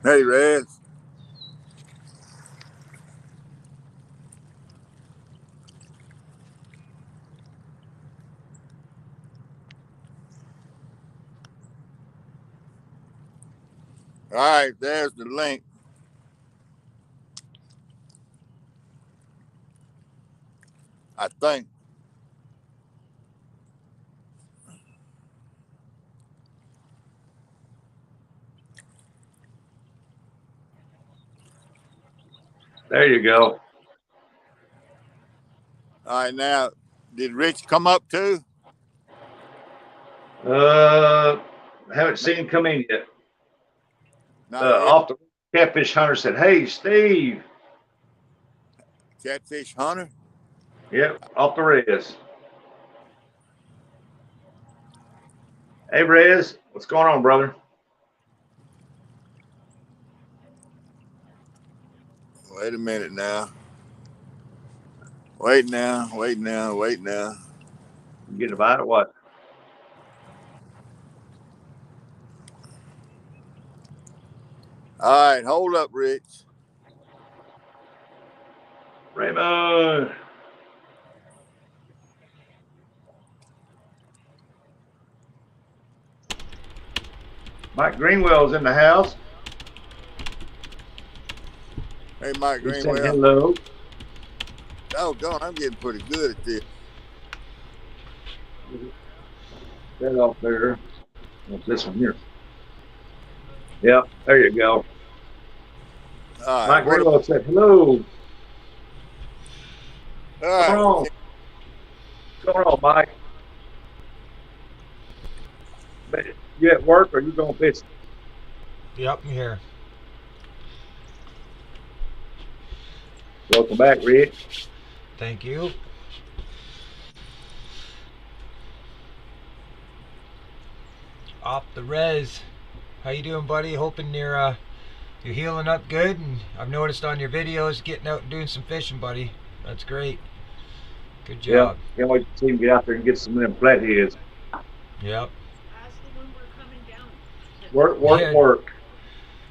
Hey, Rez. All right, there's the link. I think. There you go. All right, now, did Rich come up too? Haven't seen him come in yet. Not yet. Off the catfish hunter said, "Hey, Steve." Catfish hunter? Yep, off the res. Hey, Rez, what's going on, brother? Wait a minute now. Wait now. You getting about it? What? All right, hold up, Rich. Raymond. Mike Greenwell's in the house. Hey, Mike He said Greenwell. hello. Oh, God, I'm getting pretty good at this. That off there. What's this one here? Yep, there you go. All right, Mike Greenwell said hello. all right. What's going on, Mike? You at work or you going fishing? Yep, I'm here. Welcome back, Rich. Thank you. Off the res. How you doing, buddy? Hoping you're healing up good, and I've noticed on your videos getting out and doing some fishing, buddy. That's great. Good job. Yeah, can't wait to see him get out there and get some of them flatheads. Yep. Ask them when we're coming down. Work.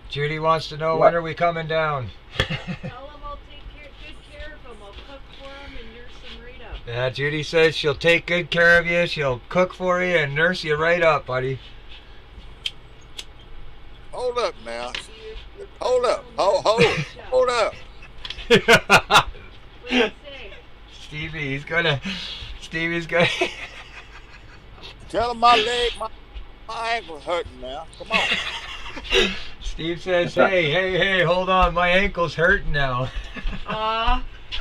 Judy wants to know What? when are we coming down. Tell them I'll take good care of them. I'll cook for them and nurse them right up. Yeah, Judy says she'll take good care of you. She'll cook for you and nurse you right up, buddy. Hold up now. Hold up. Hold up. What do you say? Stevie's gonna Tell him my leg, my ankle's hurting now. Come on. Steve says, hey, hold on, my ankle's hurting now.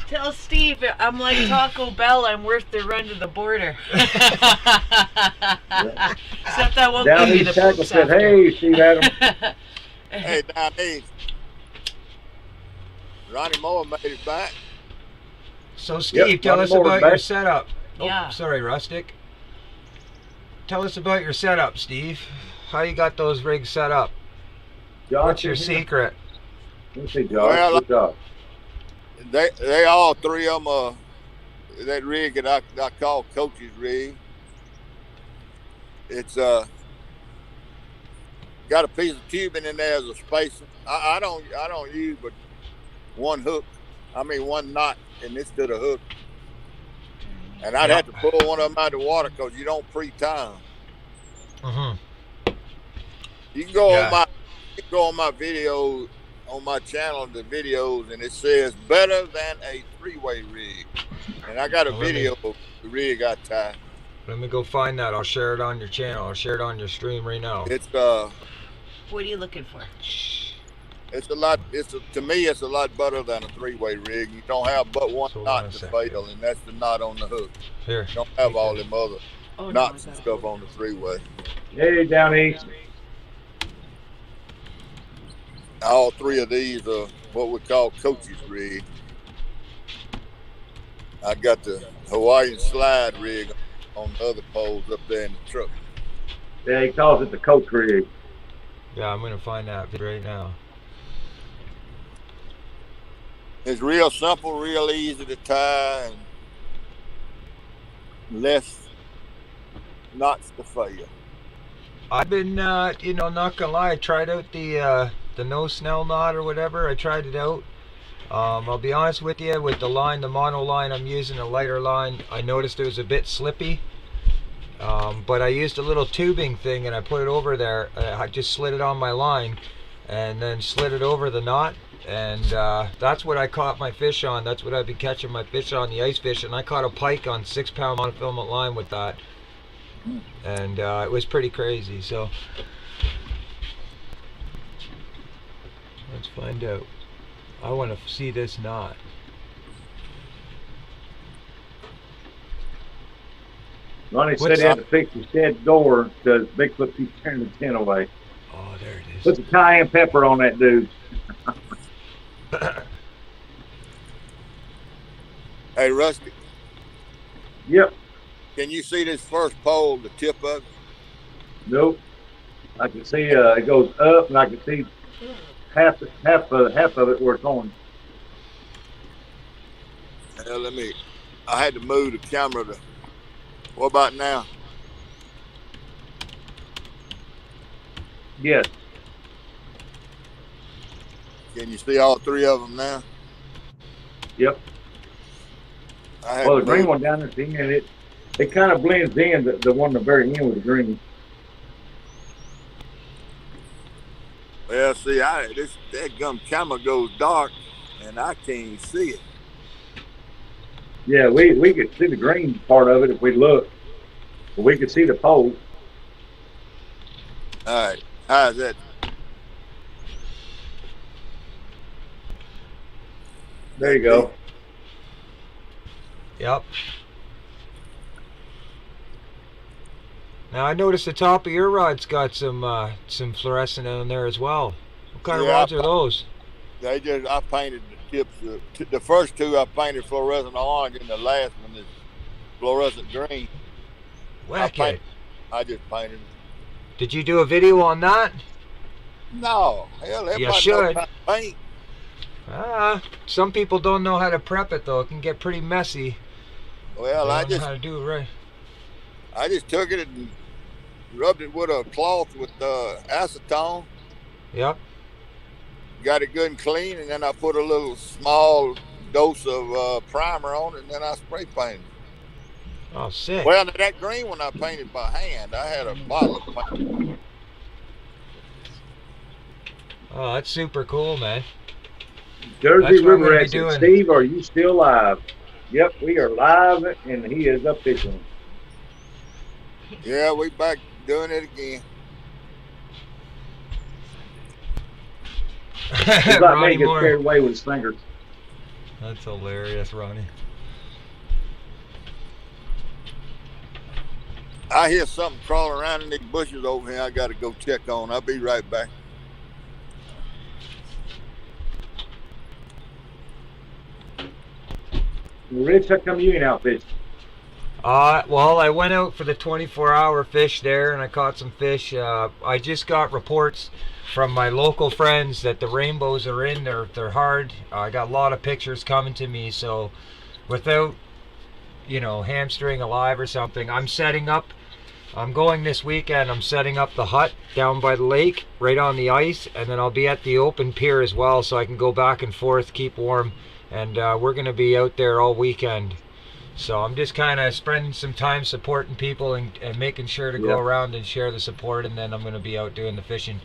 Tell Steve I'm like Taco Bell. I'm worth the run to the border. Except I won't Down give you the East Tackle poops said, after. hey, Steve Adams. Hey, down east. Ronnie Moore made it back. So Steve, Yep, tell Ronnie us Moore's about back. your setup. Yeah. Oh, sorry, Rustic. Tell us about your setup, Steve. How you got those rigs set up? Josh, What's your you here? secret? Let me see, Josh. Well, Good job. They all three of them that rig that I call Coach's rig. It's got a piece of tubing in there as a spacer. I don't use but one knot instead of hook. And I'd have to pull one of them out of the water because you don't pre-time. Mm-hmm. You can go on my video on my channel, the videos, and it says better than a three-way rig. And I got a video of the rig I tied. Let me go find that. I'll share it on your channel. I'll share it on your stream right now. It's What are you looking for? to me it's a lot better than a three-way rig. You don't have but one Hold knot on a to second. fail, and that's the knot on the hook. Here. You don't have all them other Oh, knots no, and stuff on the three-way. Hey, down east. All three of these are what we call Coach's rig. I got the Hawaiian slide rig on the other poles up there in the truck. Yeah, he calls it the coach rig. Yeah, I'm gonna find that right now. It's real simple, real easy to tie, and less knots to fail. I've been, not gonna lie, I tried out the no snell knot or whatever. I tried it out. I'll be honest with you, with the line, the mono line I'm using, a lighter line, I noticed it was a bit slippy. But I used a little tubing thing and I put it over there. I just slid it on my line and then slid it over the knot, and that's what I caught my fish on. That's what I've been catching my fish on, the ice fish, and I caught a pike on 6-pound monofilament line with that, and it was pretty crazy. So let's find out. I want to see this knot. Ronnie said he had to fix the shed door because Bigfoot keeps turning the tent away. Oh, there it is. Put the cayenne pepper on that dude. Hey, Rusty, Yep. can you see this first pole, the tip of it? Nope. I can see it goes up, and I can see half of it where it's on. Well, I had to move the camera to, what about now? Yes. Can you see all three of them now? Yep. I had Well, to the green move- one down at the end, it kind of blends in, the one at the very end with the green. Well, see, that gum camera goes dark, and I can't see it. Yeah, we could see the green part of it if we look. But we could see the pole. All right, how's that? There you go. Yep. Now I noticed the top of your rod's got some fluorescent on there as well. What kind of Yeah, rods are those? I painted the tips. The first two I painted fluorescent orange, and the last one is fluorescent green. Wacky. I just painted them. Did you do a video on that? No, hell, everybody knows should. how to paint. Some people don't know how to prep it though. It can get pretty messy. Well, They I don't know just how to do it right. I just took it and rubbed it with a cloth with acetone. Yep. Got it good and clean, and then I put a little small dose of primer on it, and then I spray painted. Oh, sick. Well, that green one I painted by hand. I had a bottle of paint. Oh, that's super cool, man. Jersey That's what I'm River gonna be exit. doing. Steve, are you still live? Yep, we are live, and he is up fishing. Yeah, we back doing it again. He's like me, Ronnie gets Moore. carried away with his fingers. That's hilarious, Ronnie. I hear something crawling around in these bushes over here. I got to go check on. I'll be right back. Rich, how come you ain't out fishing? Well, I went out for the 24-hour fish there, and I caught some fish. I just got reports from my local friends that the rainbows are in. They're hard. I got a lot of pictures coming to me. So, without, hamstring alive or something, I'm setting up. I'm going this weekend. I'm setting up the hut down by the lake, right on the ice, and then I'll be at the open pier as well, so I can go back and forth, keep warm, and we're going to be out there all weekend. So I'm just kind of spending some time supporting people and making sure to go around and share the support, and then I'm going to be out doing the fishing.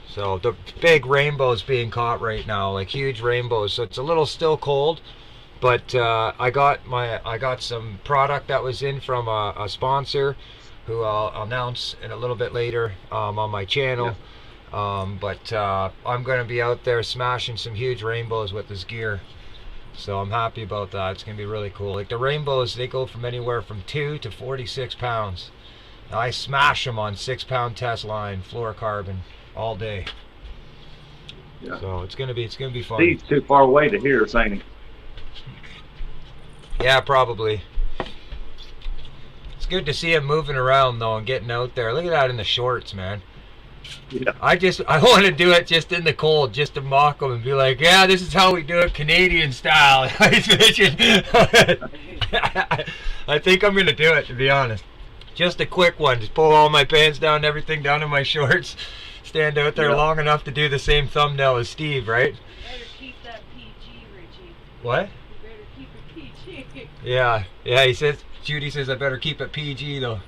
So the big rainbows being caught right now, like huge rainbows. So it's a little still cold, but I got some product that was in from a sponsor who I'll announce in a little bit later on my channel. But I'm going to be out there smashing some huge rainbows with this gear. So I'm happy about that. It's going to be really cool. Like the rainbows, they go from anywhere from 2 to 46 pounds. I smash them on 6-pound test line, fluorocarbon, all day. Yeah. So it's gonna be fun. Steve's too far away to hear us, ain't he? Yeah, probably. It's good to see him moving around though and getting out there. Look at that in the shorts, man. Yeah. I want to do it just in the cold, just to mock him and be like, yeah, this is how we do it Canadian style. I think I'm gonna do it, to be honest. Just a quick one. Just pull all my pants down, everything down in my shorts. stand out there long enough to do the same thumbnail as Steve, right? You better keep that PG, Richie. What? You better keep it PG. Yeah, yeah. He says, Judy says I better keep it PG though.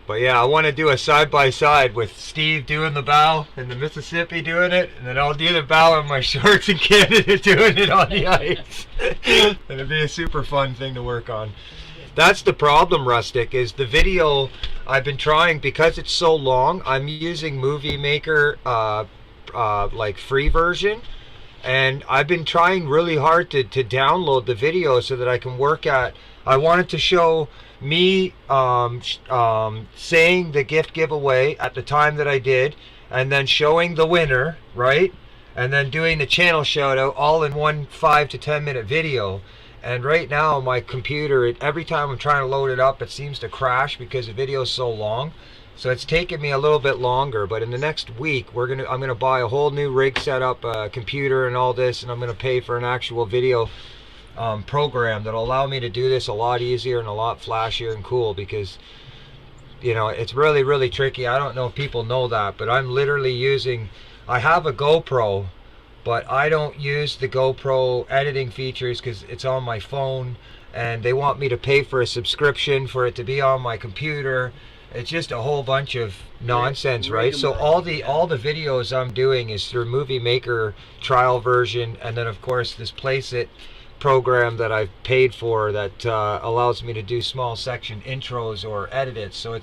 But yeah, I want to do a side-by-side with Steve doing the bow and the Mississippi doing it, and then I'll do the bow in my shorts in Canada doing it on the ice. It'll be a super fun thing to work on. That's the problem, Rustic, is the video I've been trying, because it's so long, I'm using Movie Maker like free version, and I've been trying really hard to download the video so that I can work at, I wanted to show me saying the gift giveaway at the time that I did, and then showing the winner, right, and then doing the channel shout out all in one 5 to 10 minute video. And right now my computer, every time I'm trying to load it up, it seems to crash because the video is so long. So it's taken me a little bit longer, but in the next week I'm gonna buy a whole new rig setup, computer and all this, and I'm gonna pay for an actual video program that'll allow me to do this a lot easier and a lot flashier and cool, because you know it's really tricky. I don't know if people know that, but I'm literally using, I have a GoPro, but I don't use the GoPro editing features because it's on my phone, and they want me to pay for a subscription for it to be on my computer. It's just a whole bunch of nonsense, right? So all the videos I'm doing is through Movie Maker trial version, and then of course this Placeit program that I've paid for that allows me to do small section intros or edit it. So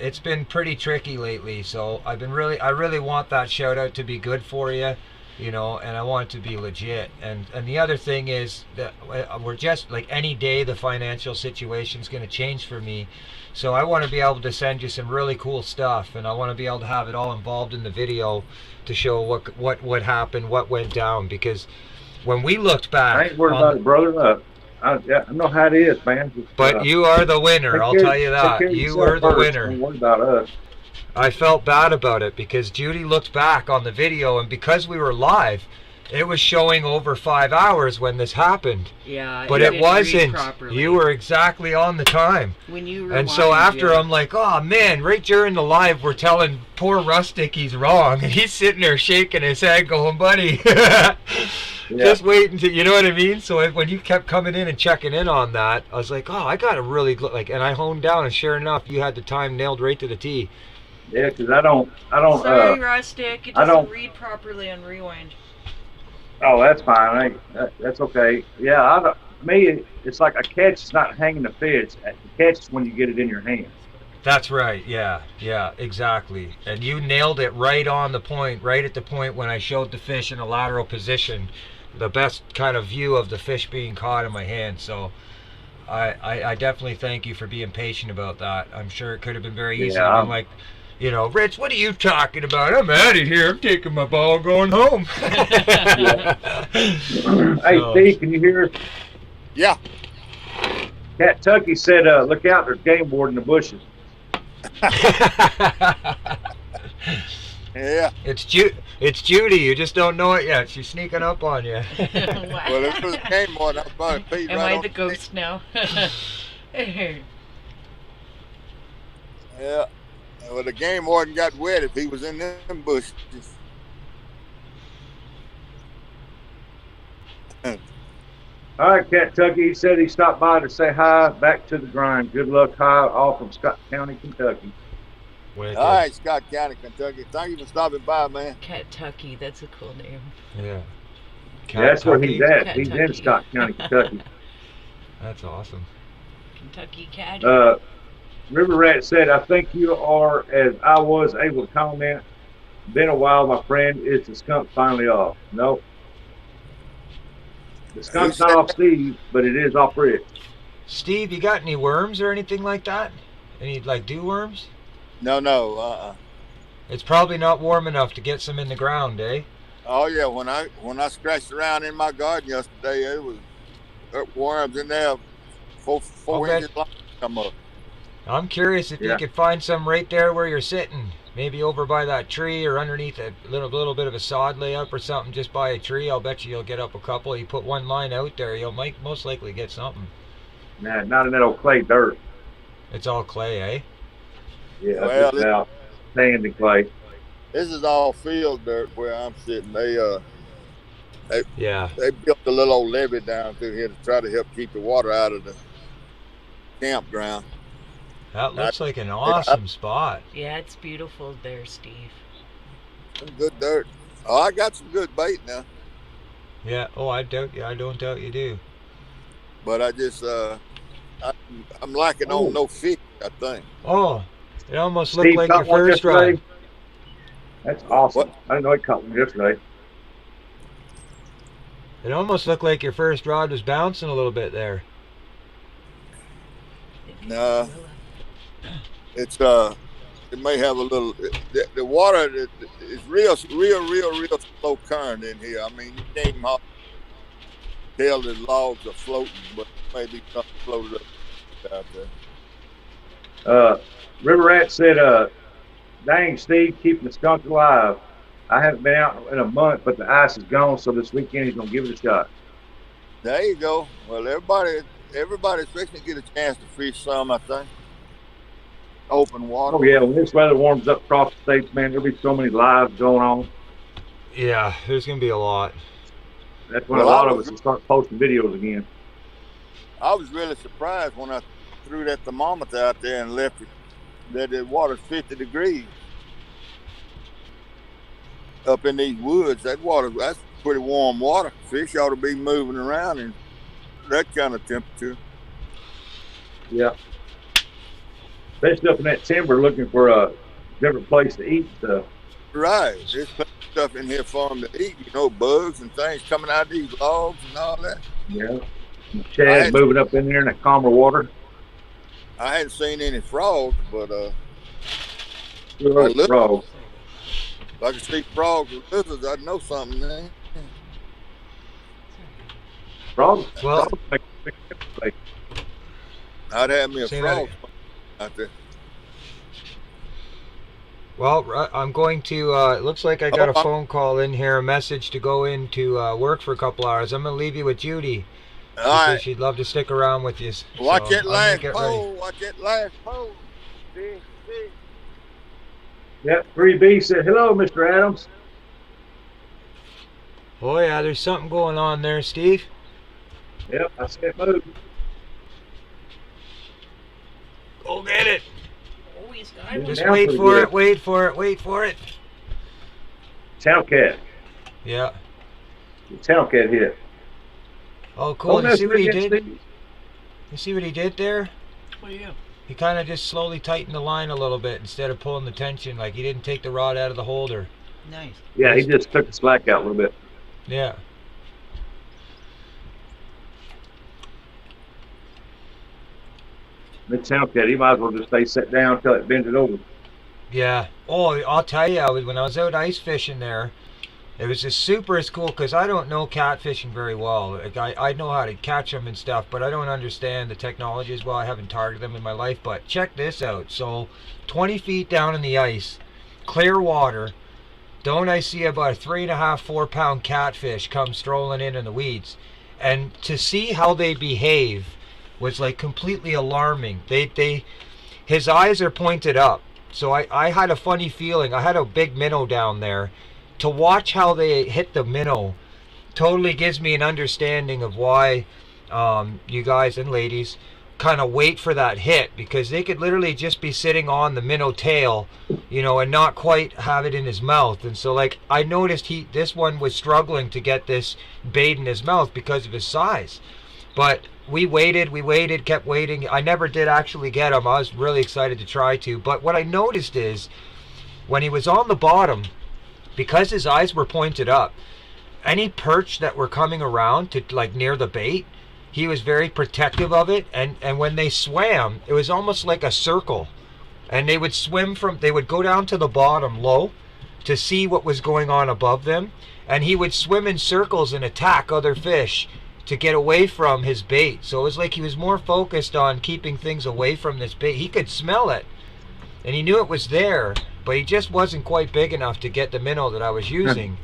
it's been pretty tricky lately. So I really want that shout out to be good for you, you know, and I want it to be legit. And the other thing is that we're just like, any day the financial situation is going to change for me, so I want to be able to send you some really cool stuff, and I want to be able to have it all involved in the video to show what happened, what went down, because when we looked back, I ain't worried about it, brother. I know how it is, man. But you are the winner, I'll tell you that. You were the winner. Don't worry about us. I felt bad about it because Judy looked back on the video, and because we were live, it was showing over 5 hours when this happened. Yeah, but it wasn't. You were exactly on the time. When you and so after, I'm like, oh man, right during the live, we're telling poor Rustic he's wrong, and he's sitting there shaking his head, going, buddy. Just wait until, you know what I mean? So when you kept coming in and checking in on that, I was like, oh, I gotta really look like, and I honed down, and sure enough, you had the time nailed right to the T. Yeah, because I don't. Sorry, Rustic, it doesn't read properly on rewind. Oh, that's fine. That's okay. Yeah, me, it's like a catch is not hanging the fish. The catch is when you get it in your hand. That's right. Yeah, exactly. And you nailed it right on the point, right at the point when I showed the fish in a lateral position, the best kind of view of the fish being caught in my hand. So I definitely thank you for being patient about that. I'm sure it could have been very easy. Yeah. I'm like, you know, Rich, what are you talking about? I'm out of here. I'm taking my ball, going home. Hey, Steve, can you hear us? Yeah. Cat Tucky said, look out, there's game board in the bushes. Yeah. It's Judy. You just don't know it yet. She's sneaking up on you. Well, if it was a game board, I'm about to feed Am right I on the ghost now? Yeah. Well, the game warden got wet if he was in them bushes. All right, Cat Tucky, he said he stopped by to say hi, back to the grind. Good luck, hi, all from Scott County, Kentucky. Wicked. All right, Scott County, Kentucky. Thank you for stopping by, man. Cat Tucky, that's a cool name. Yeah. That's where he's at. Cat He's in Tucky. Scott County, Kentucky. That's awesome. Kentucky Cat. River Rat said, I think you are, as I was able to comment. Been a while, my friend. Is the skunk finally off? Nope. The skunk's not off Steve, but it is off Rick. Steve, you got any worms or anything like that? Any like dew worms? No. It's probably not warm enough to get some in the ground, eh? Oh yeah, when I scratched around in my garden yesterday, it was worms in there, four inches long come up. I'm curious if you could find some right there where you're sitting. Maybe over by that tree or underneath a little bit of a sod layup or something, just by a tree. I'll bet you'll get up a couple. You put one line out there, you'll most likely get something. Nah, not in that old clay dirt. It's all clay, eh? Yeah, Well, just about sand and clay. this is all field dirt where I'm sitting. Yeah. They built a little old levee down through here to try to help keep the water out of the campground. That looks like an I awesome spot. Yeah, it's beautiful there, Steve. some good dirt. Oh, I got some good bait now, Yeah. Oh, I don't doubt you do. but I just I'm lacking on no fish, I think. Oh, it almost looked Steve like caught your one first yesterday. rod. That's awesome. What? I didn't know he caught one yesterday. It almost looked like your first rod was bouncing a little bit there. Nah, it's it may have a little. The water is real slow current in here. I mean, you can't even tell the logs are floating, but maybe something floated up out there. River Rat said, dang, Steve, keeping the skunk alive. I haven't been out in a month, but the ice is gone, so this weekend he's going to give it a shot. There you go. Well, everybody's fixing to get a chance to fish some, I think. Open water. Oh, yeah, when this weather warms up across the states, man, there'll be so many lives going on. Yeah, there's gonna be a lot. That's when a lot of us will start posting videos again. I was really surprised when I threw that thermometer out there and left it, that the water's 50 degrees. Up in these woods, that's pretty warm water. Fish ought to be moving around in that kind of temperature. Yeah. Especially up in that timber looking for a different place to eat stuff. Right. There's plenty of stuff in here for them to eat, bugs and things coming out of these logs and all that. Yeah. And shad moving up in there in that calmer water. I hadn't seen any frogs, but Frogs. if I could see frogs and lizards, I'd know something there. Frogs? Well, Frogs make a big difference. I'd have me a Say frog out there. well, I'm going to. It looks like I got a phone call in here, a message to go into work for a couple hours. I'm gonna leave you with Judy. All She right. said she'd love to stick around with you. Watch so that I'm gonna last get pole. ready. Watch that last pole. See? Yep, 3B said, hello, Mr. Adams. Oh yeah, there's something going on there, Steve. Yep, I see it move. Go get it. Oh, he's got Yeah. one. Just Down wait pretty for good. it. Wait for it. Wait for it. Towncat. Yeah. The Towncat hit. Oh, cool. You see what he did? Steve? You see what he did there? Oh, yeah. He kind of just slowly tightened the line a little bit instead of pulling the tension. Like he didn't take the rod out of the holder. Nice. Yeah, he just took the slack out a little bit. Yeah. The Towncat, he might as well just stay set down until it bends it over. Yeah. Oh, I'll tell you, when I was out ice fishing there, it was just super cool because I don't know catfishing very well. Like I know how to catch them and stuff, but I don't understand the technology as well. I haven't targeted them in my life, but check this out. So 20 feet down in the ice, clear water, don't I see about a 3.5, 4 pound catfish come strolling in the weeds. And to see how they behave was like completely alarming. His eyes are pointed up. So I had a funny feeling. I had a big minnow down there. To watch how they hit the minnow totally gives me an understanding of why you guys and ladies kind of wait for that hit, because they could literally just be sitting on the minnow tail, and not quite have it in his mouth. And so like I noticed this one was struggling to get this bait in his mouth because of his size. But we waited, kept waiting. I never did actually get him. I was really excited to try to. But what I noticed is when he was on the bottom, because his eyes were pointed up, any perch that were coming around to like near the bait, he was very protective of it. And when they swam, it was almost like a circle. And they would go down to the bottom low to see what was going on above them. And he would swim in circles and attack other fish to get away from his bait. So it was like he was more focused on keeping things away from this bait. He could smell it and he knew it was there, but he just wasn't quite big enough to get the minnow that I was using.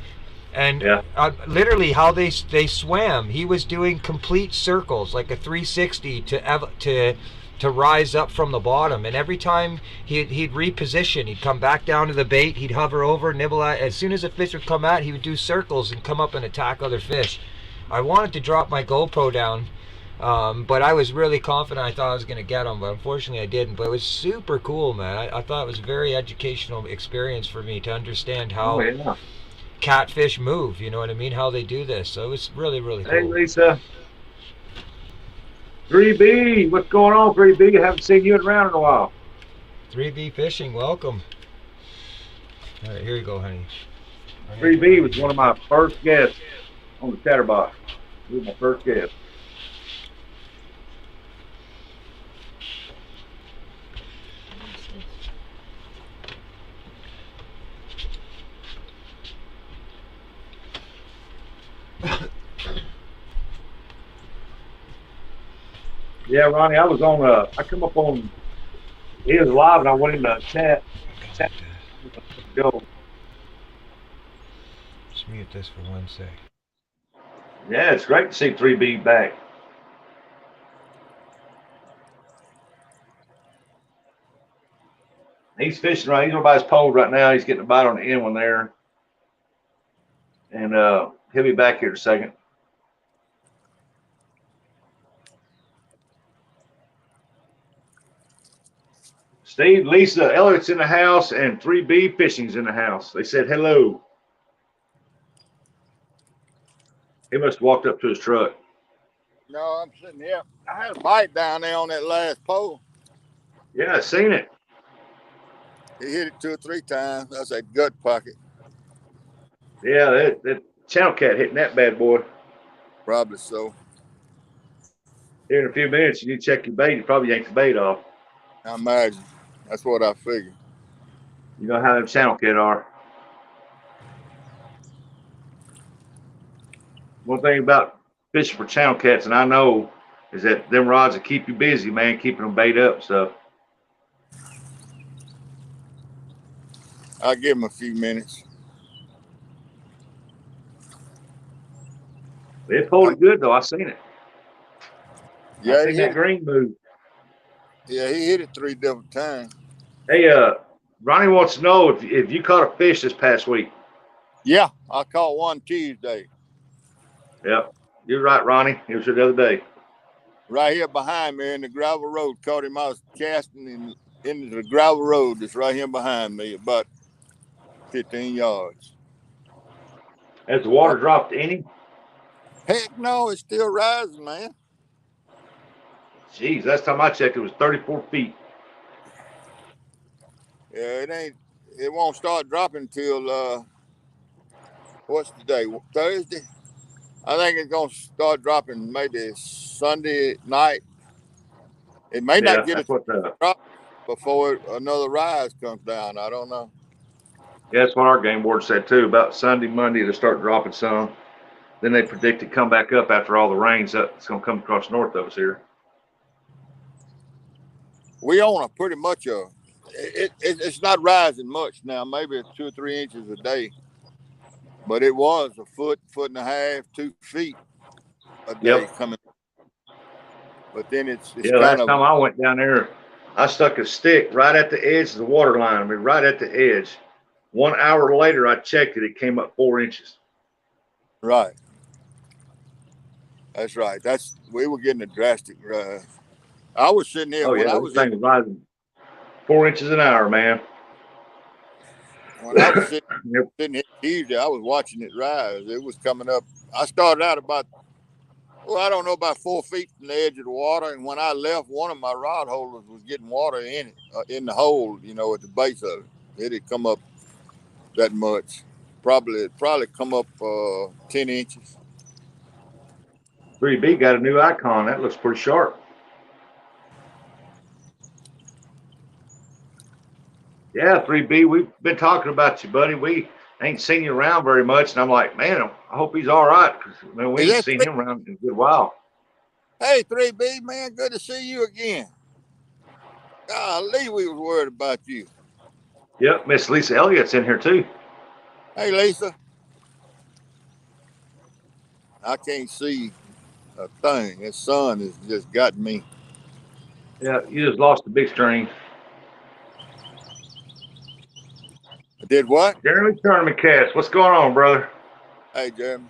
And Yeah. Literally how they swam, he was doing complete circles, like a 360 to to rise up from the bottom. And every time he'd reposition, he'd come back down to the bait, he'd hover over, nibble at. As soon as a fish would come at, he would do circles and come up and attack other fish. I wanted to drop my GoPro down, but I was really confident. I thought I was going to get him, but unfortunately I didn't. But it was super cool, man. I thought it was a very educational experience for me to understand how catfish move, you know what I mean, how they do this. So it was really, really cool. Hey, Lisa. 3B, what's going on, 3B? I haven't seen you around in a while. 3B Fishing, welcome. All right, here you go, honey. 3B was one of my first guests on the Chatterbox. He was my first guest. Yeah, Ronnie, I was on, I come up on, he was live and I went in the chat. Go. Just mute this for 1 sec. Yeah, it's great to see 3B back. He's fishing right, he's over by his pole right now. He's getting a bite on the end one there. And he'll be back here in a second. Steve, Lisa, Elliott's in the house, and 3B Fishing's in the house. They said hello. He must have walked up to his truck. No, I'm sitting here. I had a bite down there on that last pole. Yeah, I seen it. He hit it 2 or 3 times. That's that gut pocket. Yeah, that channel cat hitting that bad boy. Probably so. Here in a few minutes, you need to check your bait. You probably yank the bait off. I imagine. That's what I figured. You know how them channel cat are. One thing about fishing for channel cats, and I know, is that them rods will keep you busy, man, keeping them bait up and stuff. I'll give him a few minutes. They pulled it good, though. I seen it. Yeah, I seen that green move. Yeah, he hit it 3 different times. Hey, Ronnie wants to know if you caught a fish this past week. Yeah, I caught one Tuesday. Yep, you're right, Ronnie. It was the other day. Right here behind me in the gravel road. Caught him. I was casting into the gravel road that's right here behind me, about 15 yards. Has the water dropped any? Heck no, it's still rising, man. Jeez, last time I checked, it was 34 feet. Yeah, it won't start dropping till, what's the day? Thursday? I think it's going to start dropping maybe Sunday night. It may not get it to drop before another rise comes down. I don't know. Yeah, that's what our game board said too. About Sunday, Monday to start dropping some. Then they predict it come back up after all the rains that's going to come across north of us here. We own a pretty much it's not rising much now, maybe 2 or 3 inches a day, but it was a foot and a half, 2 feet a day coming. But then it's yeah. Last time I went down there, I stuck a stick right at the edge of the water line. I mean, right at the edge. 1 hour later, I checked it. It came up 4 inches. Right. That's right. We were getting a drastic rise. I was sitting here I was rising 4 inches an hour, man. When I was sitting here Tuesday, I was watching it rise. It was coming up. I started out about 4 feet from the edge of the water, and when I left, one of my rod holders was getting water in it, in the hole, at the base of it. It had come up that much. It probably come up 10 inches. 3B got a new icon. That looks pretty sharp. Yeah, 3B, we've been talking about you, buddy. We ain't seen you around very much, and I'm like, man, I hope he's all right, because we ain't seen him around in a good while. Hey, 3B, man, good to see you again. Golly, we was worried about you. Yep, Miss Lisa Elliott's in here, too. Hey, Lisa. I can't see a thing. This sun has just got me. Yeah, you just lost the big string. Did what? Jeremy Tournament Cast, what's going on, brother? Hey, Jeremy.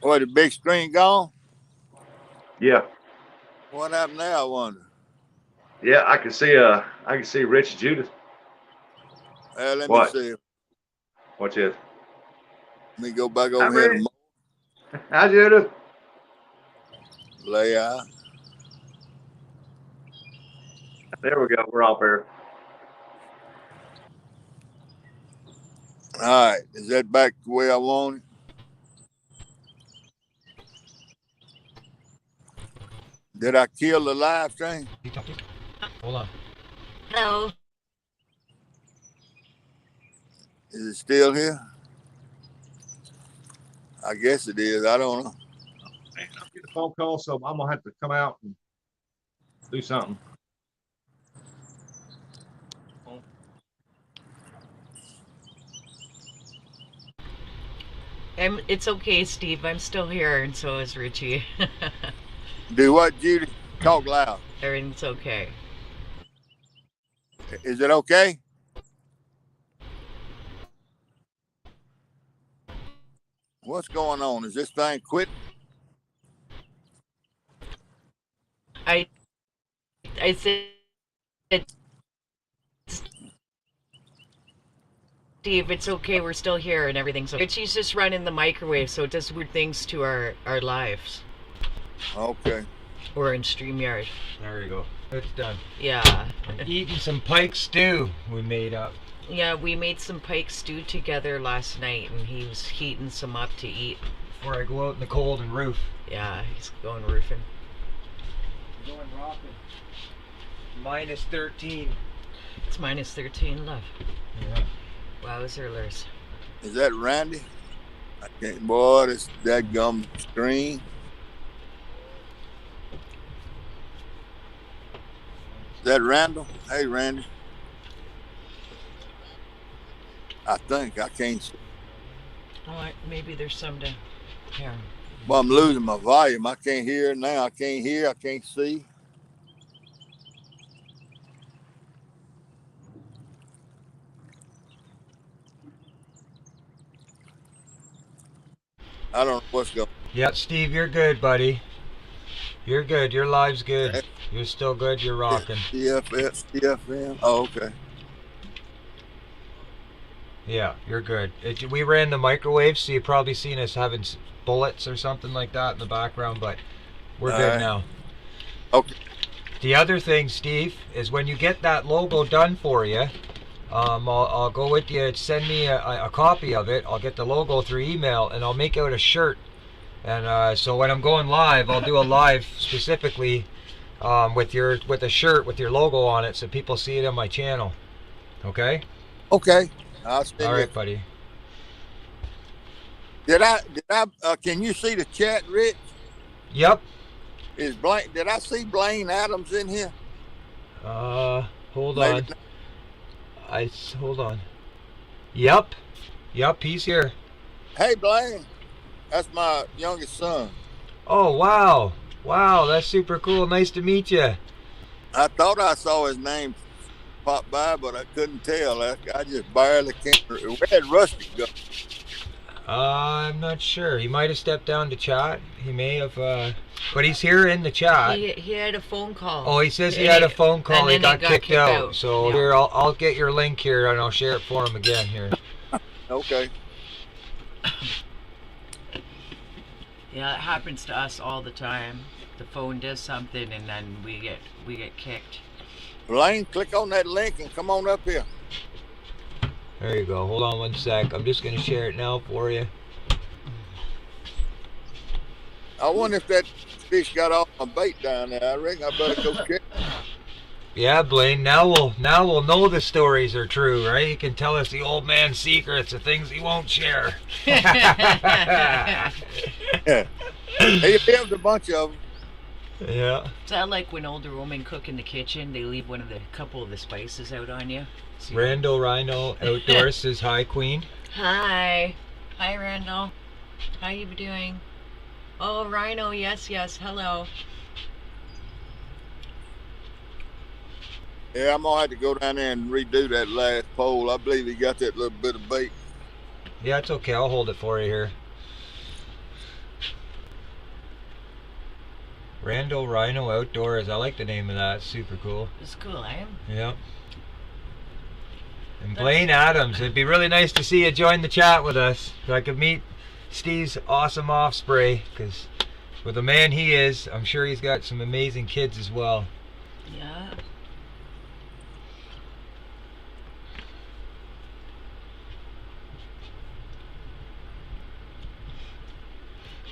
What, the big string gone? Yeah. What happened now, I wonder? Yeah, I can see Rich Judith. Let me What? see. Watch this. Let me go back Hi, over here Rich. to Hi, Judith. layout. There we go. We're off air. All right. Is that back the way I want it? Did I kill the live stream? Hold on. Hello. Is it still here? I guess it is. I don't know. Man, I'm getting a phone call, so I'm gonna have to come out and do something. It's okay, Steve. I'm still here, and so is Richie. Do what, Judy? Talk loud. Everything's okay. Is it okay? What's going on? Is this thing quitting? I said, Steve, it's okay. We're still here, and everything's okay. Richie's just running the microwave, so it does weird things to our lives. Okay. We're in StreamYard. There you go. It's done. Yeah. I'm eating some pike stew we made up. Yeah, we made some pike stew together last night, and he was heating some up to eat. Before I go out in the cold and roof. Yeah, he's going roofing. Going rocking. Minus 13. It's minus 13, love. Yeah. Wowzerlers. Is that Randy? I can't. Boy, this dadgum screen. Is that Randall? Hey, Randy. I think I can't see. Oh, maybe there's some to here. Well, I'm losing my volume. I can't hear now. I can't hear. I can't see. I don't know what's going on. Yep, Steve, you're good, buddy. You're good. Your live's good. You're still good. You're rocking. CFM. Oh, okay. Yeah, you're good. We ran the microwave, so you've probably seen us having bullets or something like that in the background, but we're good now. Okay. The other thing, Steve, is when you get that logo done for you, I'll go with you. Send me a copy of it. I'll get the logo through email, and I'll make out a shirt. And so when I'm going live, I'll do a live specifically with a shirt with your logo on it, so people see it on my channel. Okay. Okay. I'll send All right, buddy. Did I? Can you see the chat, Rich? Yep. Is Blaine? Did I see Blaine Adams in here? Hold Maybe on. Hold on. Yep, he's here. Hey, Blaine. That's my youngest son. Oh, wow, that's super cool. Nice to meet you. I thought I saw his name pop by, but I couldn't tell. I just barely can't. Where'd Rusty go? I'm not sure. He might have stepped down to chat. He may have, but he's here in the chat. He had a phone call. Oh, he says he had a phone call. He got kicked out. So yeah. Here, I'll get your link here and I'll share it for him again here. Okay. Yeah, it happens to us all the time. The phone does something and then we get kicked. Blaine, click on that link and come on up here. There you go. Hold on one sec. I'm just going to share it now for you. I wonder if that fish got off my bait down there. I reckon I better go check. Yeah, Blaine. Now we'll know the stories are true, right? You can tell us the old man's secrets, the things he won't share. Yeah. He lives a bunch of them. Yeah. Is that like when older women cook in the kitchen? They leave couple of the spices out on you. So Randall Rhino Outdoors says hi, Queen. Hi, Randall. How you doing? Oh, Rhino. Yes. Hello. Yeah, I'm gonna have to go down there and redo that last pole. I believe he got that little bit of bait. Yeah, it's okay. I'll hold it for you here. Randall Rhino Outdoors. I like the name of that. It's super cool. It's cool, eh? Yep. And Blaine Adams. It'd be really nice to see you join the chat with us, so I could meet Steve's awesome off spray. Because with the man he is, I'm sure he's got some amazing kids as well. Yeah.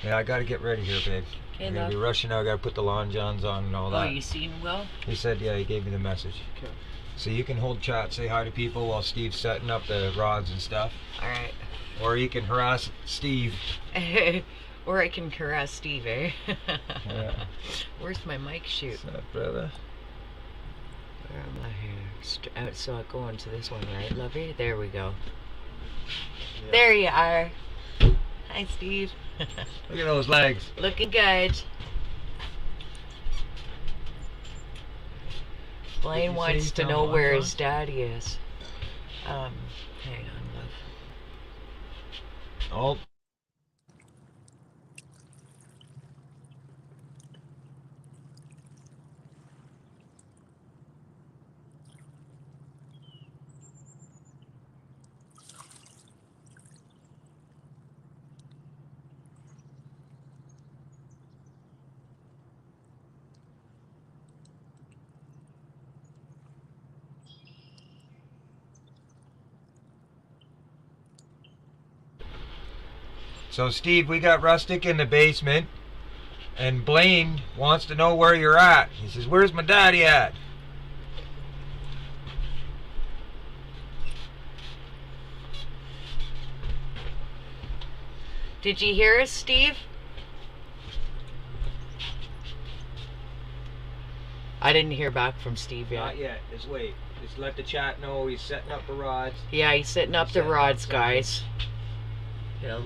Yeah, I gotta get ready here, babe. I'm gonna be rushing out. I gotta put the lawn johns on and all that. Oh, you seen Will? He said, yeah, he gave me the message. Okay. So you can hold chat, say hi to people while Steve's setting up the rods and stuff. All right. Or you can harass Steve. Or I can harass Steve, eh? Yeah. Where's my mic shoot? What's up, brother? Where am I here? Out, so I go into this one, right, lovey? There we go. Yeah. There you are. Hi, Steve. Look at those legs. Looking good. Blaine wants to know where his daddy is. Hang on, love. Oh. So Steve, we got Rustic in the basement, and Blaine wants to know where you're at. He says, where's my daddy at? Did you hear us, Steve? I didn't hear back from Steve yet. Not yet. Just wait. Just let the chat know he's setting up the rods. Yeah, he's setting up the rods, guys. He'll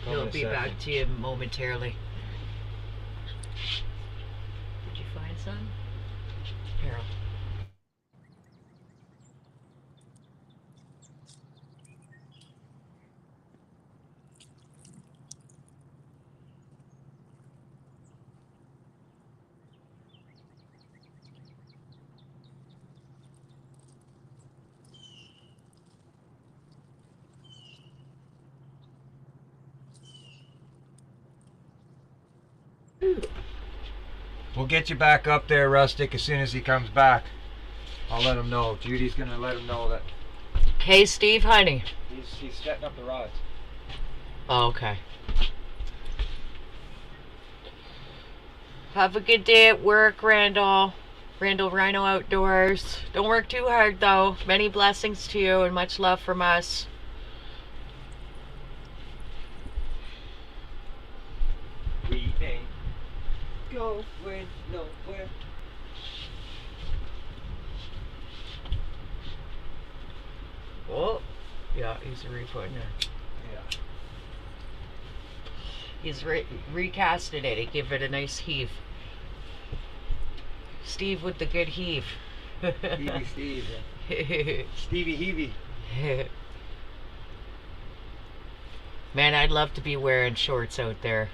he'll be back to you momentarily. Did you find some? Here. We'll get you back up there, Rustic, as soon as he comes back. I'll let him know. Judy's gonna let him know that Hey, Steve, honey. he's setting up the rods. Oh, okay. Have a good day at work, Randall. Randall Rhino Outdoors. Don't work too hard, though. Many blessings to you and much love from us. We ain't going nowhere. Oh, yeah, he's re-putting it. Yeah. He's recasted it. He give it a nice heave. Steve with the good heave. Heavey Steve. Yeah. Stevie Heavey. Man, I'd love to be wearing shorts out there.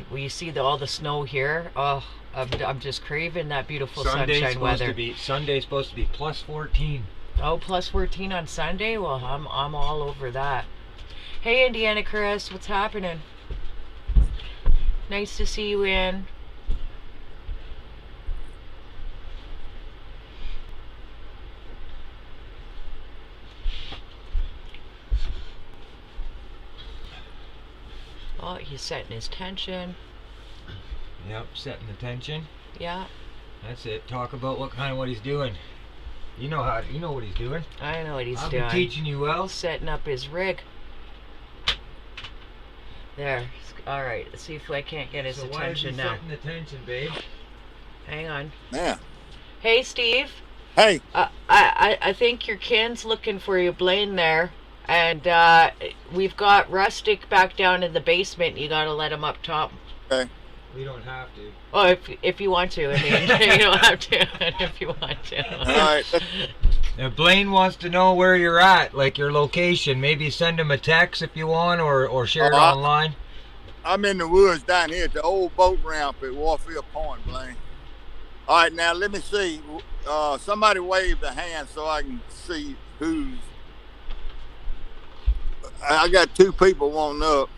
When you see all the snow here, oh, I'm just craving that beautiful sunshine weather. Sunday's supposed to be plus 14. Oh, plus 14 on Sunday? Well, I'm all over that. Hey, Indiana Chris, what's happening? Nice to see you in. Oh, he's setting his tension. Yep, setting the tension. Yeah. That's it. Talk about what he's doing. You know what he's doing. I know what he's I've doing. been teaching you well. Setting up his rig. There. All right. Let's see if I can't get his attention now. So why is he setting the tension, babe? Hang on. Yeah. Hey, Steve. Hey. I think your kin's looking for you, Blaine, there. And we've got Rustic back down in the basement. You got to let him up top. Okay. We don't have to. Oh, if you want to. I mean, you don't have to if you want to. All right. Now, Blaine wants to know where you're at, like your location. Maybe send him a text if you want, or share it online. I'm in the woods down here at the old boat ramp at Warfield Point, Blaine. All right, now let me see. Somebody waved a hand so I can see who's. I got 2 people wanting up.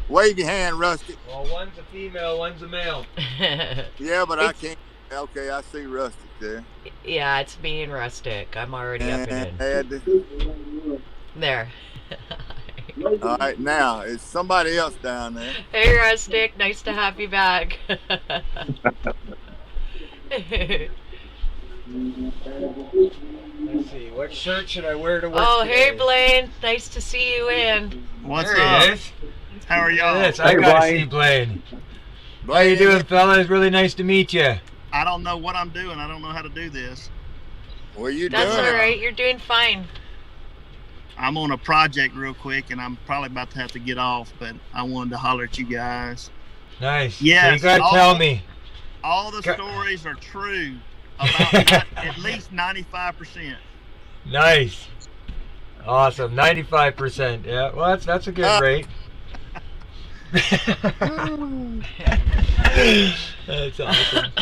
Wave your hand, Rusty. Well, one's a female, one's a male. Yeah, but I can't. Okay, I see Rusty there. Yeah, it's me and Rustic. I'm already up and in. There. All right, now it's somebody else down there. Hey, Rustic. Nice to have you back. Let's see, what shirt should I wear to work Oh, today? hey, Blaine. Nice to see you in. What's there up? he is. How are y'all? Yes, I Hey, gotta Blaine. see Blaine. How you doing, fellas? Really nice to meet you. I don't know what I'm doing. I don't know how to do this. What you That's doing? all right. You're doing fine. I'm on a project real quick, and I'm probably about to have to get off, but I wanted to holler at you guys. Nice. Yes, So you gotta all- tell me. All the Ca- stories are true, about at least 95%. Nice. Awesome. 95%. Yeah. Well, that's a good rate. That's awesome.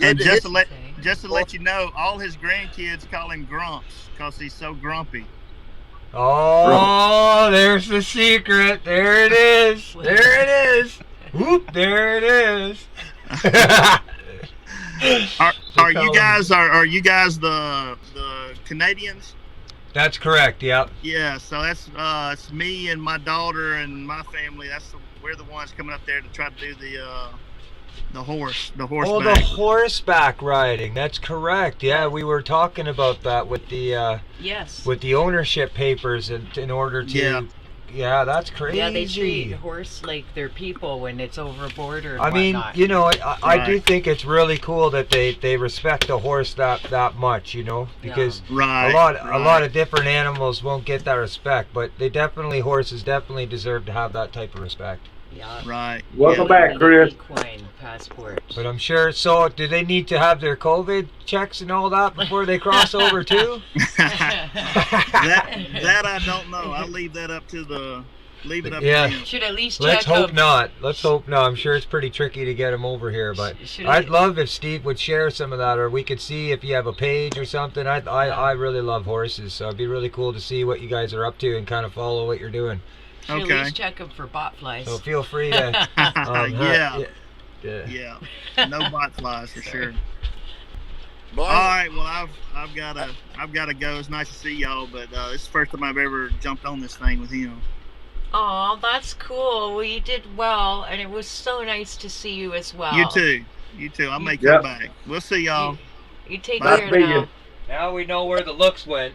And just to let Okay. you know, all his grandkids call him Grumps because he's so grumpy. Oh, there's the secret. There it is. There it is. Whoop, there it is. Are you guys the Canadians? That's correct. Yep. Yeah, so that's it's me and my daughter and my family. We're the ones coming up there to try to do the horseback. Oh, the horseback riding. That's correct. Yeah, we were talking about that with the Yes. with the ownership papers in order to. Yeah. Yeah, that's crazy. Yeah, they treat horse like they're people when it's overboard or I mean, whatnot. you know, I do Right. think it's really cool that they respect the horse that much, you know, because Right. a lot right. of different animals won't get that respect, but horses definitely deserve to have that type of respect. Yeah. Right. Welcome back, Chris. Equine passport. But I'm sure. So, do they need to have their COVID checks and all that before they cross over too? that I don't know. I'll leave that up to leave it up Yeah. to you. Should at least Let's check hope them. not. Let's hope not. I'm sure it's pretty tricky to get them over here, but Should I'd we- love if Steve would share some of that, or we could see if you have a page or something. I really love horses, so it'd be really cool to see what you guys are up to and kind of follow what you're doing. Should Okay. at least check them for bot flies. So feel free to. Yeah. Yeah. Yeah. No bot flies for sure. Blaine, All right. Well, I've gotta go. It's nice to see y'all, but this is the first time I've ever jumped on this thing with him. Oh, that's cool. Well, you did well, and it was so nice to see you as well. You too. You too. I may Yep. come back. We'll see y'all. You take Nice care meeting now. you. Now we know where the looks went.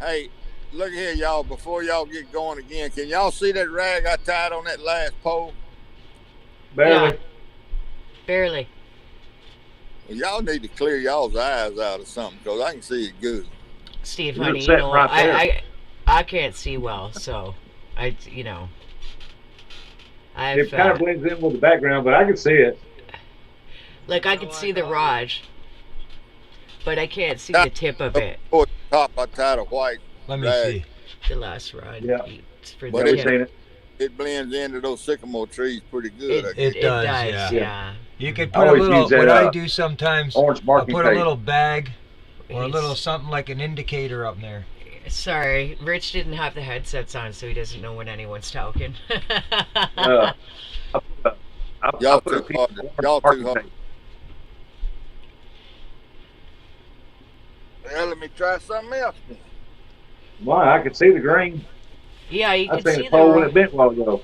hey, look here, y'all. Before y'all get going again, can y'all see that rag I tied on that last pole? Barely. Yeah. Barely. Well, y'all need to clear y'all's eyes out or something, because I can see it good. Steve, You're honey, you sitting know, right there. I can't see well, so I've It kind of blends in with the background, but I can see it. like I can see the Raj, but I can't see the tip of it. Or the top, I tied a white. Let me Rag. see. The last rod. Yeah. It's for But the We've tip. seen it. It blends into those sycamore trees pretty good. I guess. It does, yeah. You could I put a always little. use that, What I do sometimes, Orange I'll marking put a tape. little bag or a He's- little something like an indicator up there. Sorry, Rich didn't have the headsets on, so he doesn't know when anyone's talking. I Y'all put a too piece hard. of orange Y'all marking too hard. tape. Well, let me try something else. then. Why? I could see the green. Yeah, you I can seen see the pole when the. it bent a while ago.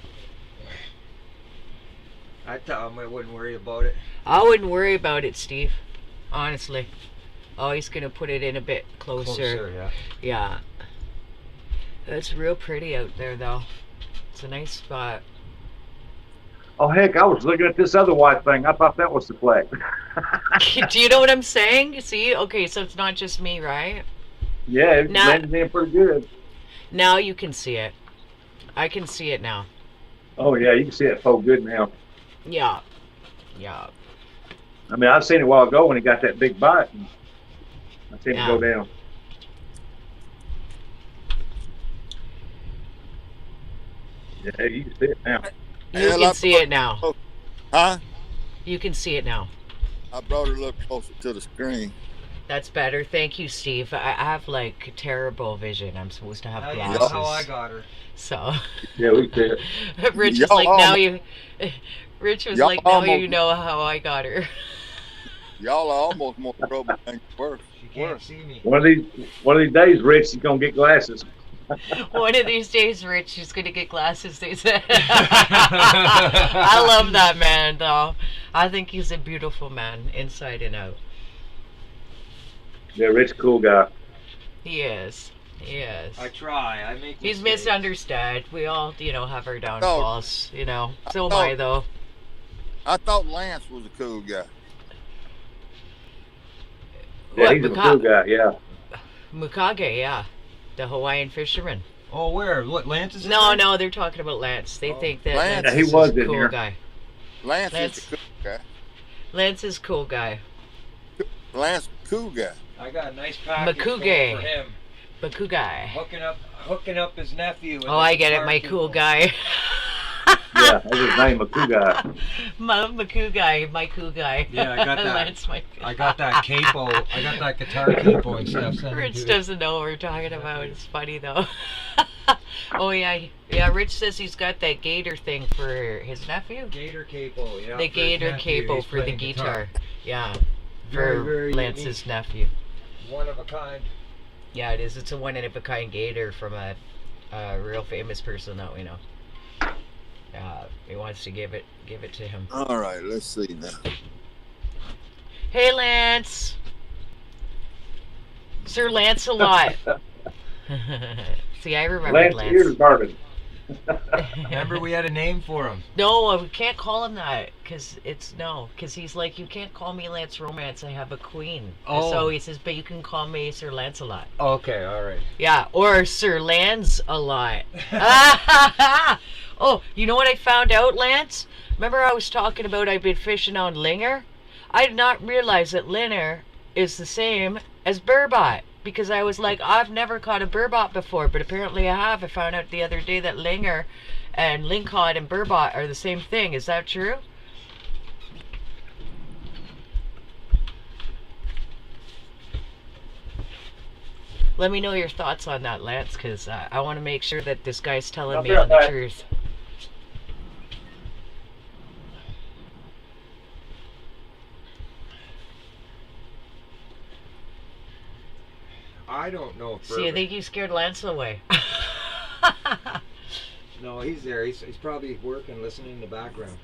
I tell him I wouldn't worry about it. I wouldn't worry about it, Steve. Honestly. Oh, he's gonna put it in a bit closer. Yeah. Yeah. It's real pretty out there, though. It's a nice spot. Oh heck, I was looking at this other white thing. I thought that was the flag. Do you know what I'm saying? See? Okay, so it's not just me, right? Yeah, it Now- blended in pretty good. Now you can see it. I can see it now. Oh yeah, you can see that pole good now. Yeah. Yeah. I mean, I've seen it a while ago when he got that big bite. And I seen it go down. Yeah, you can see it now. You can see it now. Huh? You can see it now. I brought it a little closer to the screen. That's better. Thank you, Steve. I have like terrible vision. I'm supposed to have Now you glasses. know how I got her. So. Yeah, we see it. Rich was like, now you. Rich was like, now you know how I got her. Y'all are almost more trouble than you were. She can't see me. One of these days, Rich is gonna get glasses. One of these days, Rich is gonna get glasses. They said. I love that man, though. I think he's a beautiful man, inside and out. Yeah, Rich, cool guy. He is. He is. I try. I make. He's mistakes. misunderstood. We all, have our downfalls. So am I, though. I thought Lance was a cool guy. Yeah, he's a cool guy. Yeah. Mukage, yeah, the Hawaiian fisherman. Oh, where? What, Lance is? No, they're talking about Lance. They think that Lance. Lance Yeah, he is was a in cool here. guy. Lance is a cool guy. Lance is cool guy. Lance, cool guy. I got a nice package Makuge. for him. But guy. Hooking up his nephew. With Oh, I his get it, car my people. cool guy. Yeah, that's his name, a cool guy. My cool guy, my cool guy. Yeah, I got that. Lance, my cool I got that capo. I got that guitar capo and stuff. Sent it Rich to- doesn't know what we're talking about. It's funny though. Oh yeah. Rich says he's got that gator thing for his nephew. Gator capo, yeah. The for his gator nephew. capo He's for the playing guitar. Yeah. Very, For very Lance's nephew. One of a kind. Yeah, it is. It's a one of a kind gator from a real famous person that we know. He wants to give it to him. All right, let's see now. Hey, Lance. Sir Lancelot. See, I remember Lance ears burning. Remember, we had a name for him. No, we can't call him that because he's like, you can't call me Lance Romance. I have a queen. Oh. So he says, but you can call me Sir Lancelot. Okay, all right. Yeah, or Sir Lance a lot. Oh, you know what I found out, Lance? Remember I was talking about I've been fishing on Linger? I did not realize that Linger is the same as burbot. Because I was like, I've never caught a burbot before, but apparently I have. I found out the other day that Linger and lingcod and burbot are the same thing. Is that true? Let me know your thoughts on that, Lance, because I want to make sure that this guy's telling me on the truth. I don't know if See, I think you scared Lance away. No, he's there. He's probably working, listening in the background.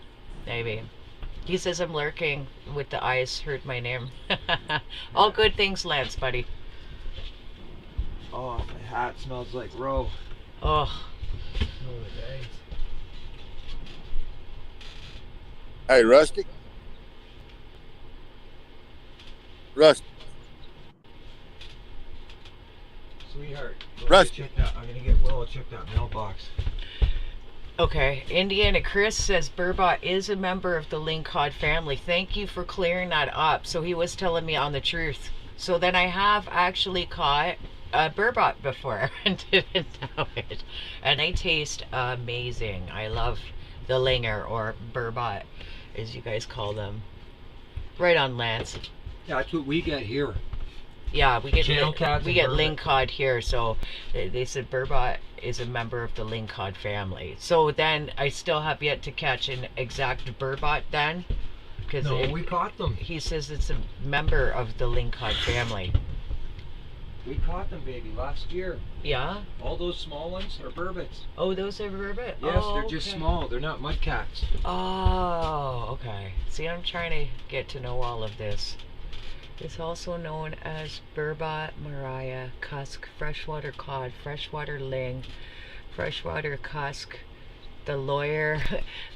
Maybe. He says I'm lurking with the eyes, heard my name. All good things, Lance, buddy. Oh, my hat smells like roe. Oh. Hey, Rusty. Rusty. Sweetheart. Rusty. I'm going to get Will to check that mailbox. Okay, Indiana Chris says burbot is a member of the lingcod family. Thank you for clearing that up. So he was telling me on the truth. So then I have actually caught a burbot before and didn't know it. And they taste amazing. I love the linger or burbot, as you guys call them. Right on, Lance. Yeah, that's what we get here. Yeah, we get Channel cats we and get burbot. lingcod here, so they said burbot is a member of the lingcod family. So then I still have yet to catch an exact burbot then, because No, we caught them. he says it's a member of the lingcod family. We caught them, baby, last year. Yeah. All those small ones are burbots. Oh, those are burbot. Yes, Oh, they're just okay. small. They're not mudcats. Oh, okay. See, I'm trying to get to know all of this. It's also known as burbot, mariah, cusk, freshwater cod, freshwater ling, freshwater cusk, the lawyer,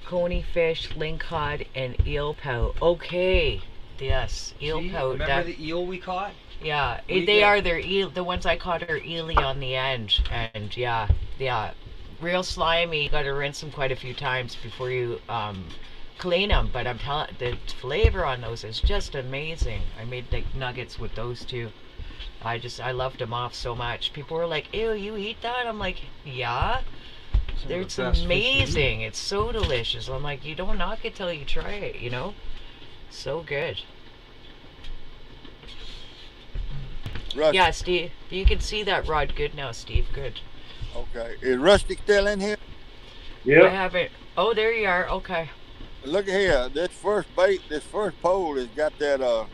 coney fish, lingcod, and eel pout. Okay, yes, eel See, pout. remember the eel we caught? Yeah, We they get- are their eel. The ones I caught are eely on the end, and yeah, real slimy. You got to rinse them quite a few times before you clean them. But I'm telling, the flavor on those is just amazing. I made like nuggets with those too. I loved them off so much. People were like, "Ew, you eat that?" I'm like, "Yeah." It's amazing. It's so delicious. I'm like, you don't knock it till you try it, you know? So good. Rusty. Yeah, Steve. You can see that rod good now, Steve. Good. Okay. Is Rusty still in here? I Yeah. haven't. Oh, there you are. Okay. Look at here. This first pole has got that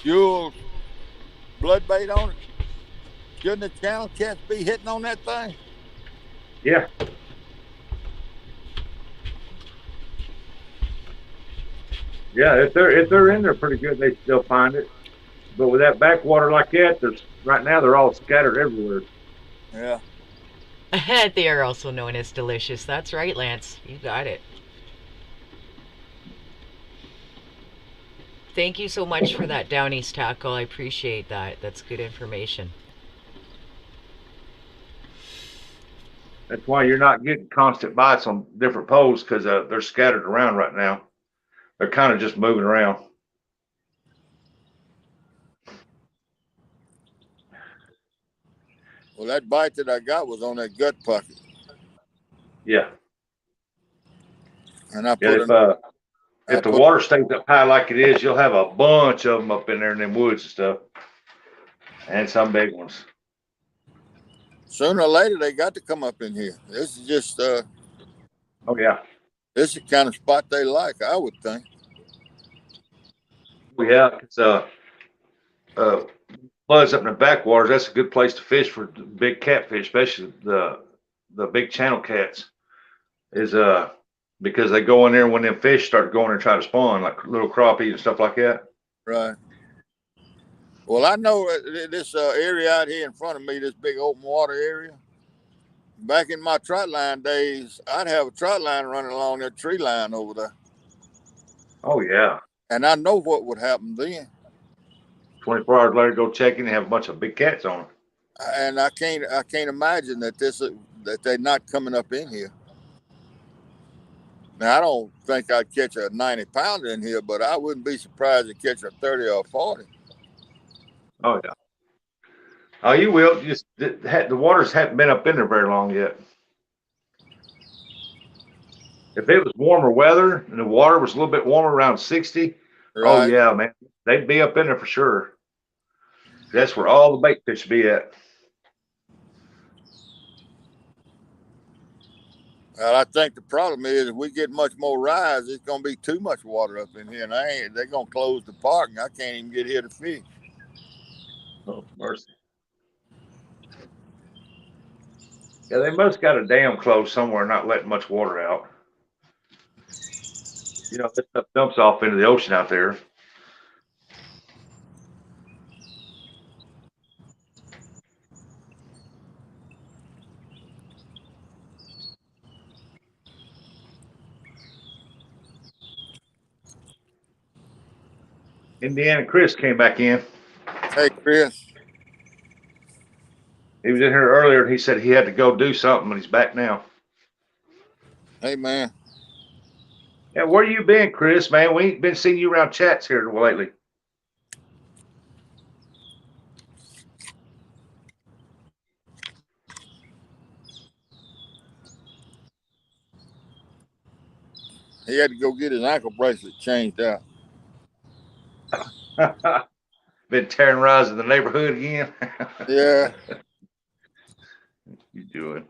Jules blood bait on it. Shouldn't the channel cats be hitting on that thing? Yeah. Yeah, if they're in there pretty good, they still find it. But with that backwater like that, right now they're all scattered everywhere. Yeah. They are also known as delicious. That's right, Lance. You got it. Thank you so much for that Down East tackle. I appreciate that. That's good information. That's why you're not getting constant bites on different poles, because they're scattered around right now. They're kind of just moving around. Well, that bite that I got was on that gut pocket. Yeah. And I Yeah. put If the water stays up high like it is, you'll have a bunch of them up in there in them woods and stuff, and some big ones. Sooner or later they got to come up in here. This is just Oh yeah. this is the kind of spot they like, I would think. Yeah, it's floods up in the backwaters. That's a good place to fish for big catfish, especially the big channel cats. Is because they go in there when them fish start going and try to spawn, like little crappie and stuff like that. Right. Well, I know this area out here in front of me, this big open water area. Back in my trot line days, I'd have a trot line running along that tree line over there. Oh yeah. And I know what would happen then. 24 hours later, go check in and have a bunch of big cats on them. And I can't imagine that that they're not coming up in here. Now I don't think I'd catch a 90-pounder in here, but I wouldn't be surprised to catch a 30 or 40. Oh yeah. Oh, you will. Just the waters haven't been up in there very long yet. If it was warmer weather and the water was a little bit warmer, around 60, Right. oh yeah, man, they'd be up in there for sure. That's where all the bait fish be at. Well, I think the problem is if we get much more rise, it's going to be too much water up in here, and they're going to close the park, and I can't even get here to fish. Oh, mercy. Yeah, they must got a dam closed somewhere, not letting much water out. You know, this stuff dumps off into the ocean out there. Indiana Chris came back in. Hey, Chris. He was in here earlier and he said he had to go do something, and he's back now. Hey, man. Yeah, where you been, Chris, man? We ain't been seeing you around chats here lately. He had to go get his ankle bracelet changed out. Been terrorizing the neighborhood again. Yeah. You doing?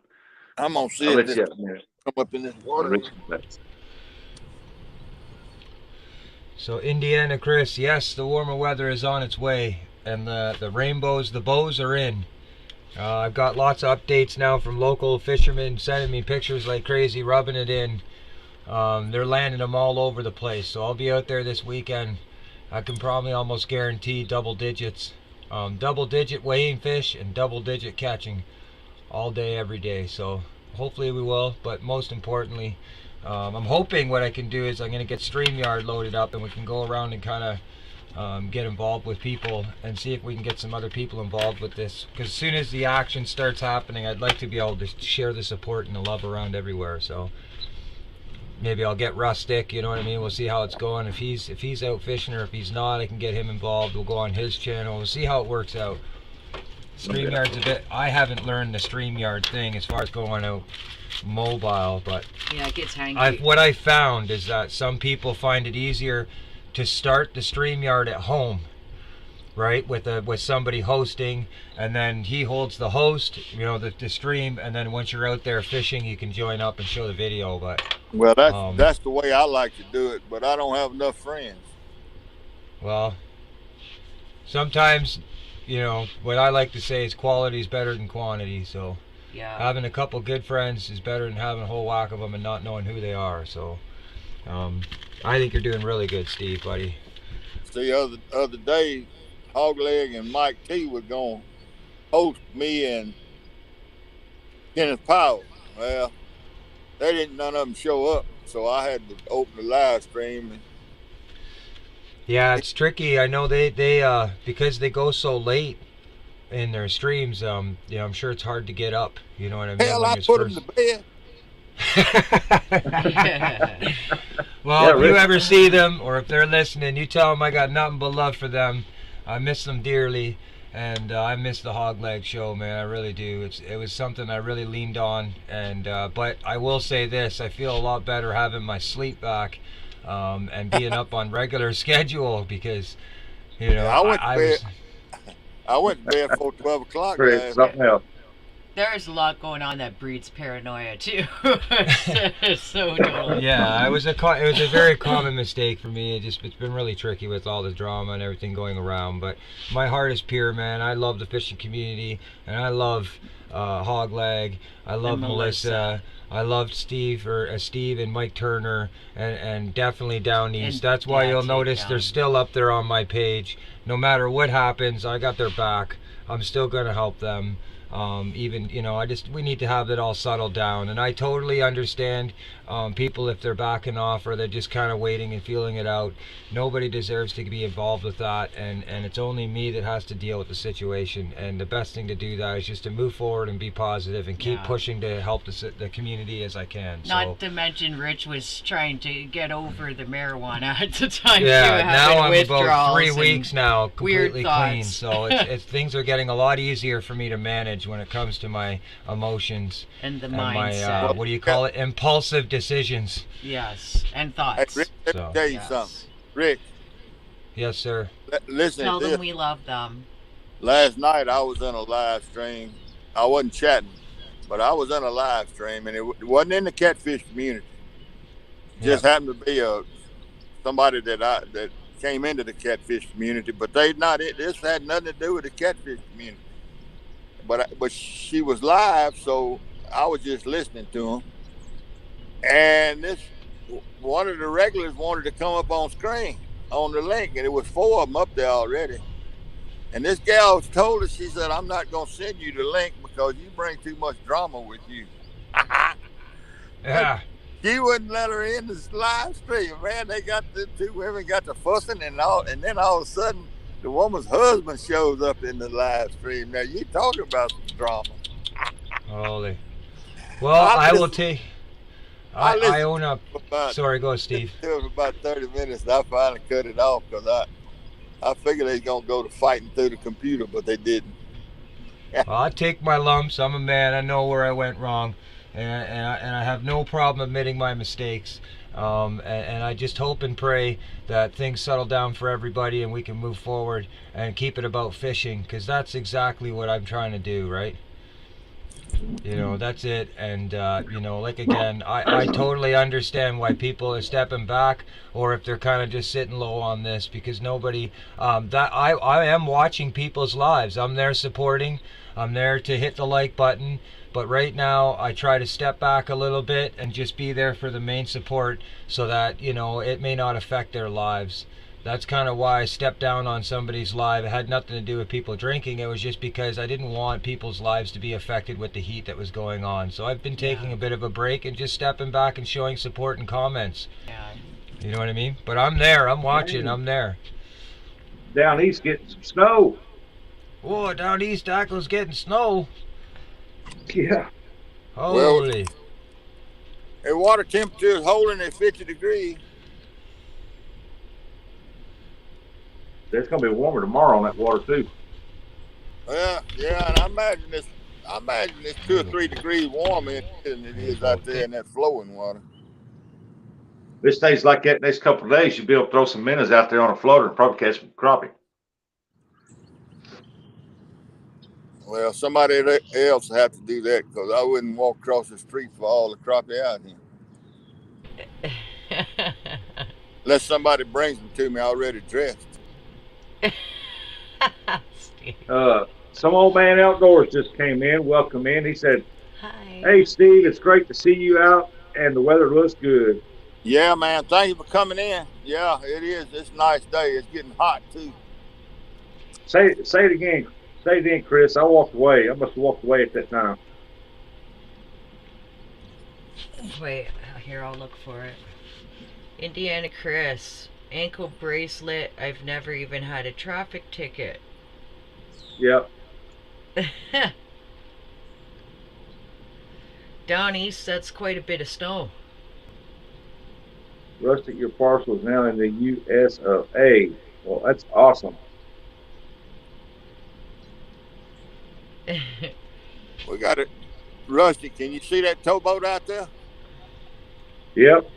I'm going to see I'll if let this you come up in this water. So Indiana Chris, yes, the warmer weather is on its way, and the rainbows, the bows are in. I've got lots of updates now from local fishermen sending me pictures like crazy, rubbing it in. They're landing them all over the place, so I'll be out there this weekend. I can probably almost guarantee double digits, double digit weighing fish and double digit catching all day, every day. So hopefully we will, but most importantly, I'm hoping what I can do is I'm going to get StreamYard loaded up and we can go around and kind of get involved with people and see if we can get some other people involved with this. Because as soon as the action starts happening, I'd like to be able to share the support and the love around everywhere. So maybe I'll get Rustic, you know what I mean? We'll see how it's going. If he's out fishing, or if he's not, I can get him involved. We'll go on his channel. We'll see how it works out. StreamYard's a bit, I haven't learned the StreamYard thing as far as going out mobile, but Yeah, it gets hanky. what I found is that some people find it easier to start the StreamYard at home, right, with somebody hosting, and then he holds the host, you know, the stream, and then once you're out there fishing, you can join up and show the video. But Well, that's the way I like to do it, but I don't have enough friends. well, sometimes, you know, what I like to say is quality is better than quantity. So Yeah. having a couple good friends is better than having a whole whack of them and not knowing who they are. So I think you're doing really good, Steve, buddy. See, other day, Hogleg and Mike T was going to host me and Kenneth Powell. Well, none of them show up, so I had to open the live stream. Yeah, it's tricky. I know they because they go so late in their streams, you know, I'm sure it's hard to get up. You know what I mean? Hell, when I it's put first- them to bed. Well, Yeah, if you Rick. ever see them, or if they're listening, you tell them I got nothing but love for them. I miss them dearly, and I miss the Hog Leg show, man. I really do. It was something I really leaned on, and but I will say this: I feel a lot better having my sleep back, and being up on regular schedule, because you know I went to I bed. was. I went to bed before 12 o'clock Chris, last night. something else. There's a lot going on that breeds paranoia too. So totally. Yeah, it was a very common mistake for me. It's been really tricky with all the drama and everything going around. But my heart is pure, man. I love the fishing community, and I love Hog Leg. I love And Melissa. I love Steve and Mike Turner, and definitely Down East. And That's why you'll Dad's notice Down. they're still up there on my page. No matter what happens, I got their back. I'm still gonna help them. Even, you know, we need to have it all settled down, and I totally understand people if they're backing off or they're just kind of waiting and feeling it out. Nobody deserves to be involved with that, and it's only me that has to deal with the situation, and the best thing to do that is just to move forward and be positive and keep Yeah. pushing to help the community as I can. Not to mention Rich was trying to get over the marijuana at the time. Yeah, too, now having I'm about withdrawals 3 and weeks now weird completely clean, thoughts. so it's things are getting a lot easier for me to manage when it comes to my emotions and the and my mindset. what do you call it, impulsive decisions. Yes, and Hey, thoughts. Rick, let me So- tell you Yes. something. Rick, Yes, sir. listen Tell to them this. we love them. Last night I was in a live stream. I wasn't chatting, but I was in a live stream, and it wasn't in the catfish community. Just happened to be somebody that came into the catfish community, but this had nothing to do with the catfish community. But she was live, so I was just listening to them. And one of the regulars wanted to come up on screen on the link, and it was 4 of them up there already. And this gal told her, she said, "I'm not gonna send you the link because you bring too much drama with you." Yeah. She wouldn't let her in this live stream, man. The 2 women got to fussing and then all of a sudden the woman's husband shows up in the live stream. Now you talking about some drama. Holy. Well, I will take. I listened I own up. About, Sorry, go, Steve. it was about 30 minutes and I finally cut it off because I figured they was gonna go to fighting through the computer, but they didn't. Well, I take my lumps. I'm a man. I know where I went wrong, and I have no problem admitting my mistakes. And I just hope and pray that things settle down for everybody and we can move forward and keep it about fishing, because that's exactly what I'm trying to do, right? You know, that's it. And you know, like again, I totally understand why people are stepping back, or if they're kind of just sitting low on this, because nobody that I am watching people's lives. I'm there supporting. I'm there to hit the like button. But right now, I try to step back a little bit and just be there for the main support, so that, you know, it may not affect their lives. That's kind of why I stepped down on somebody's live. It had nothing to do with people drinking. It was just because I didn't want people's lives to be affected with the heat that was going on. So I've been taking a bit of a break and just stepping back and showing support and comments. Yeah. You know what I mean? But I'm there. I'm watching. I'm there. down east getting some snow. Whoa, down east, Tackle's getting snow. Yeah. Holy. The water temperature is holding at 50 degrees. It's gonna be warmer tomorrow on that water too. Yeah, and I imagine it's 2 or 3 degrees warmer than it is out there in that flowing water. If it stays like that next couple of days, you'll be able to throw some minnows out there on a floater and probably catch some crappie. Well, somebody else will have to do that because I wouldn't walk across the street for all the crappie out here. Unless somebody brings them to me already dressed. Some old man outdoors just came in. Welcome in. He said, Hi. "Hey, Steve, it's great to see you out, and the weather looks good." Yeah, man. Thank you for coming in. Yeah, it is. It's a nice day. It's getting hot too. Say it again. Say it again, Chris. I walked away. I must have walked away at that time. Wait, here, I'll look for it. Indiana Chris, ankle bracelet. I've never even had a traffic ticket. Yep. Down east, that's quite a bit of snow. Rustic, your parcel is now in the U.S. of A. Well, that's awesome. We got it. Rusty, can you see that towboat out there? Yep.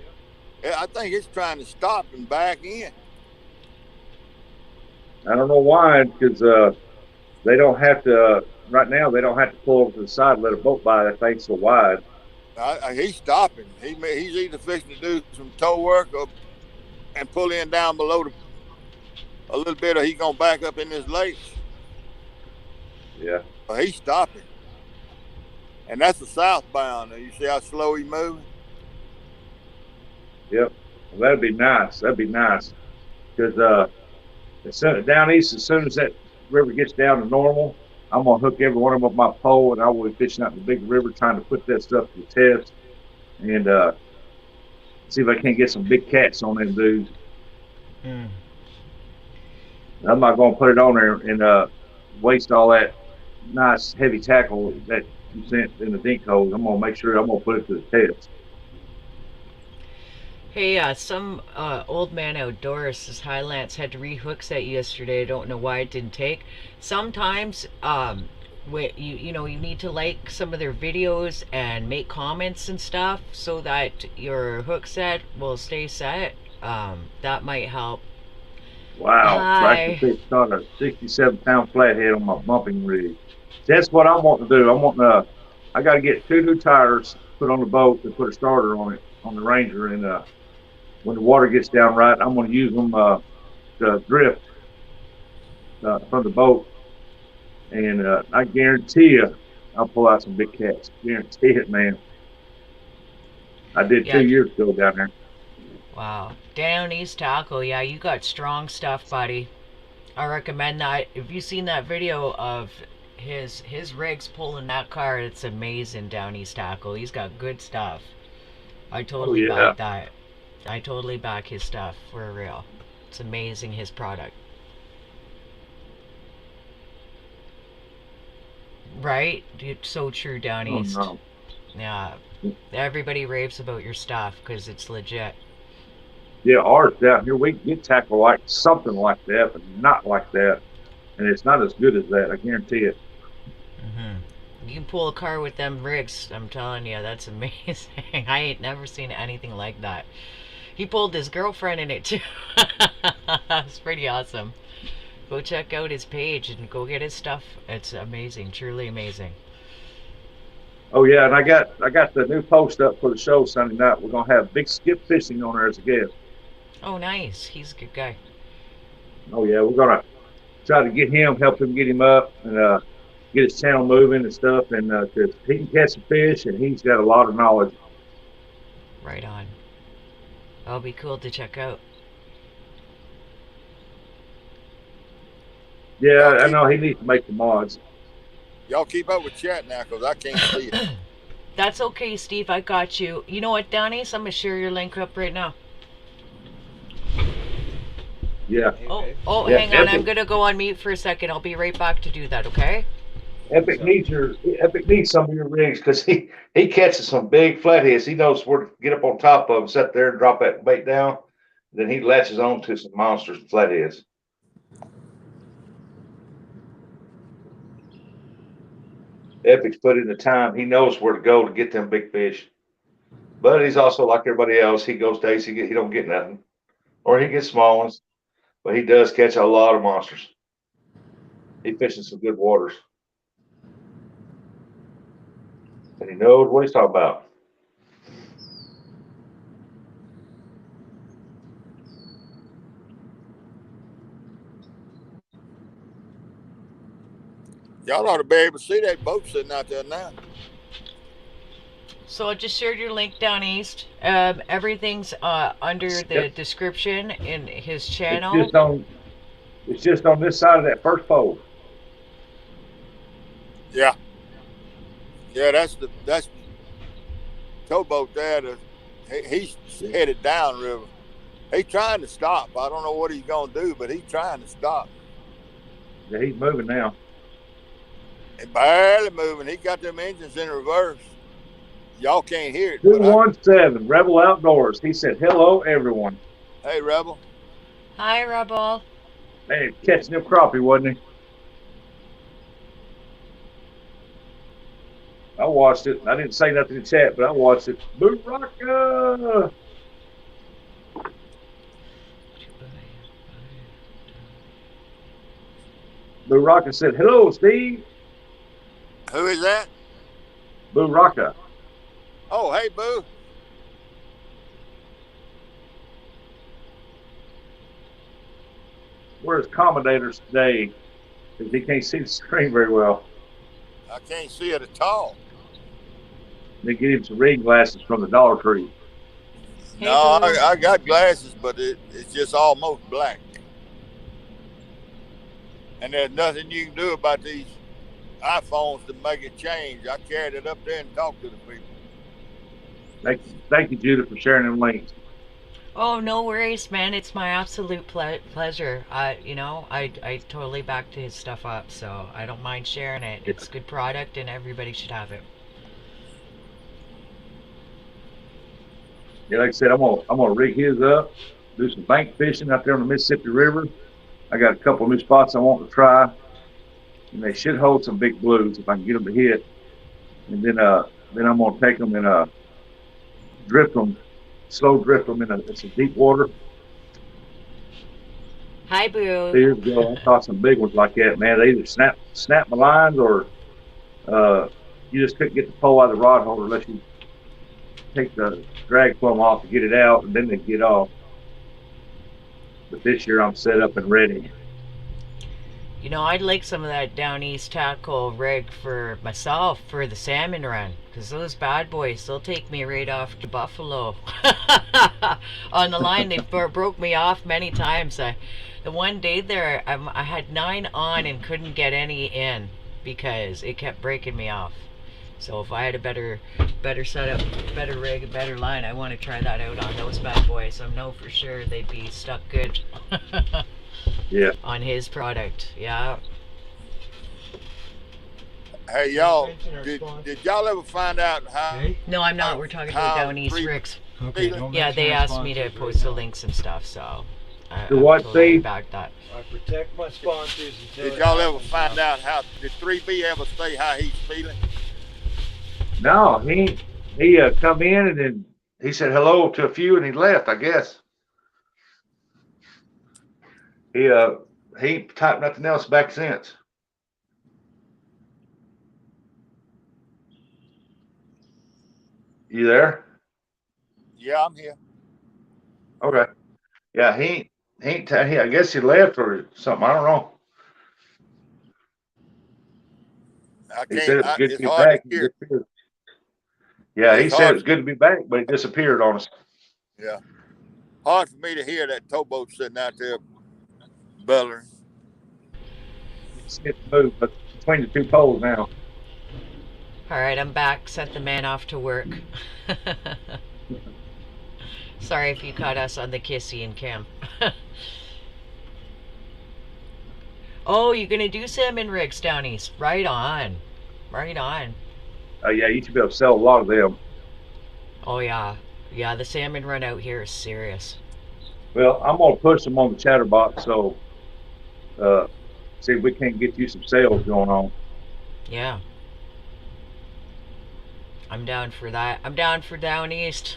Yeah, I think it's trying to stop and back in. I don't know why, because they don't have to, right now, they don't have to pull over to the side and let a boat by. That thing's so wide. He's stopping. He's either fixing to do some tow work and pull in down below a little bit, or he's going to back up in this lake. Yeah. But he's stopping. And that's the southbound. You see how slow he's moving? Yep. Well, that'd be nice. That'd be nice. Because down east, as soon as that river gets down to normal, I'm going to hook every one of them up my pole, and I will be fishing out in the big river trying to put that stuff to the test and see if I can't get some big cats on them dudes. Mm. I'm not going to put it on there and waste all that nice heavy tackle that you sent in the dink hole. I'm going to make sure I'm going to put it to the test. Hey, some old man outdoors says Highlands had 3 hooks at yesterday. I don't know why it didn't take. Sometimes you need to like some of their videos and make comments and stuff so that your hook set will stay set. That might help. Wow, Hi. I can start a 67-pound flathead on my bumping rig. That's what I want to do. I got to get 2 new tires put on the boat and put a starter on it on the Ranger, and when the water gets down right, I'm going to use them to drift from the boat, and I guarantee you, I'll pull out some big cats. Guarantee it, man. I did 2 years ago down there. Wow. Down East Tackle, yeah, you got strong stuff, buddy. I recommend that. If you've seen that video of his rigs pulling that car, it's amazing. Down East Tackle, he's got good stuff. I totally back that. I totally back his stuff for real. It's amazing, his product. Right? It's so true, Down East. No. Yeah. Everybody raves about your stuff because it's legit. Yeah, ours down here, we can get tackle like something like that, but not like that. And it's not as good as that, I guarantee it. You can pull a car with them rigs, I'm telling you, that's amazing. I ain't never seen anything like that. He pulled his girlfriend in it too. It's pretty awesome. Go check out his page and go get his stuff. It's amazing, truly amazing. Oh yeah, and I got the new post up for the show Sunday night. We're gonna have Big Skip Fishing on there as a guest. Oh nice, he's a good guy. Oh yeah, we're gonna try to help him get him up and get his channel moving and stuff, and cause he can catch some fish and he's got a lot of knowledge. Right on. That'll be cool to check out. Yeah, I know he needs to make the mods. Y'all keep up with chat now because I can't see it. That's okay, Steve. I got you. You know what, Donnie? I'm going to share your link up right now. Yeah. Oh, Yeah, hang on. I'm Epic. gonna go on mute for a second. I'll be right back to do that. Okay. Epic needs some of your rigs because he catches some big flatheads. He knows where to get up on top of them, sit there and drop that bait down. Then he latches on to some monsters and flatheads. Epic's put in the time. He knows where to go to get them big fish. But he's also like everybody else. He goes days he don't get nothing, or he gets small ones. But he does catch a lot of monsters. He fishes some good waters, and he knows what he's talking about. Y'all ought to be able to see that boat sitting out there now. So I just shared your link down east. Everything's under the description in his channel. It's just on this side of that first pole. Yeah. Yeah, that's the towboat there. He's headed downriver. He's trying to stop. I don't know what he's gonna do, but he's trying to stop. Yeah, he's moving now. He's barely moving. He got them engines in reverse. Y'all can't hear it. 217 Rebel Outdoors. He said, "Hello, everyone." Hey, Rebel. Hi, Rebel. Hey, catching them crappie, wasn't he? I watched it. I didn't say nothing in the chat, but I watched it. Baraka! Baraka said, "Hello, Steve." Who is that? Baraka. Oh, hey, Boo. Where's Commendators today? Because he can't see the screen very well. I can't see it at all. They get him some reading glasses from the Dollar Tree. Hey, No, Boo. I got glasses, but it's just almost black. And there's nothing you can do about these iPhones to make it change. I carried it up there and talked to the people. Thank you, Judah, for sharing them links. Oh, no worries, man. It's my absolute pleasure. I totally backed his stuff up, so I don't mind sharing it. It's good product, and everybody should have it. Yeah, like I said, I'm gonna rig his up, do some bank fishing out there on the Mississippi River. I got a couple of new spots I want to try, and they should hold some big blues if I can get them to hit. And then I'm gonna take them and slow drift them in some deep water. Hi, Boo. Years ago, I caught some big ones like that, man. They either snap my lines or you just couldn't get the pole out of the rod holder unless you take the drag plumb off to get it out, and then they get off. But this year I'm set up and ready. You know, I'd like some of that down east tackle rig for myself for the salmon run, because those bad boys, they'll take me right off to Buffalo. On the line, they broke me off many times. The one day there, I had 9 on and couldn't get any in because it kept breaking me off. So if I had a better setup, better rig, a better line, I want to try that out on those bad boys. I know for sure they'd be stuck good. Yeah. On his product, yeah. Hey, y'all, did y'all ever find out how? No, I'm not. We're talking about down east Ricks. Okay, Yeah, they asked me to post the links and stuff, so I what, totally Steve? backed that. I protect my sponsors. Did y'all ever find out how? Did 3B ever say how he's feeling? No, he come in and then he said hello to a few and he left, I guess. He ain't typed nothing else back since. You there? Yeah, I'm here. Okay. Yeah, he ain't. I guess he left or something. I don't know. He said it was good to It's be hard back. to hear. Yeah, he It's said it hard. was good to be back, but he disappeared on us. Yeah, hard for me to hear that towboat sitting out there bellowing. It's moved, but between the two poles now. All right, I'm back. Sent the man off to work. Sorry if you caught us on the Kissy and Cam. Oh, you're gonna do salmon rigs down east? Right on, right on. Yeah, you should be able to sell a lot of them. Oh yeah, yeah. The salmon run out here is serious. Well, I'm gonna push them on the chatterbox, so uh, see if we can't get you some sales going on. Yeah, I'm down for that. I'm down for down east.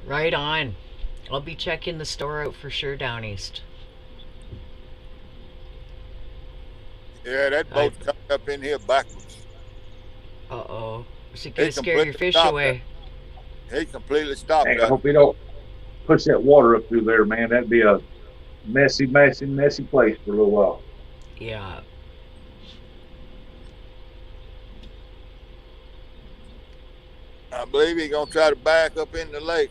Right on. I'll be checking the store out for sure down east. Yeah, that I, boat's coming up in here backwards. uh-oh. Is it He gonna scare your completely fish stopped away? He completely stopped Dang, I that. hope we don't push that water up through there, man. That'd be a messy, messy, messy place for a little while. Yeah. I believe he's gonna try to back up in the lake.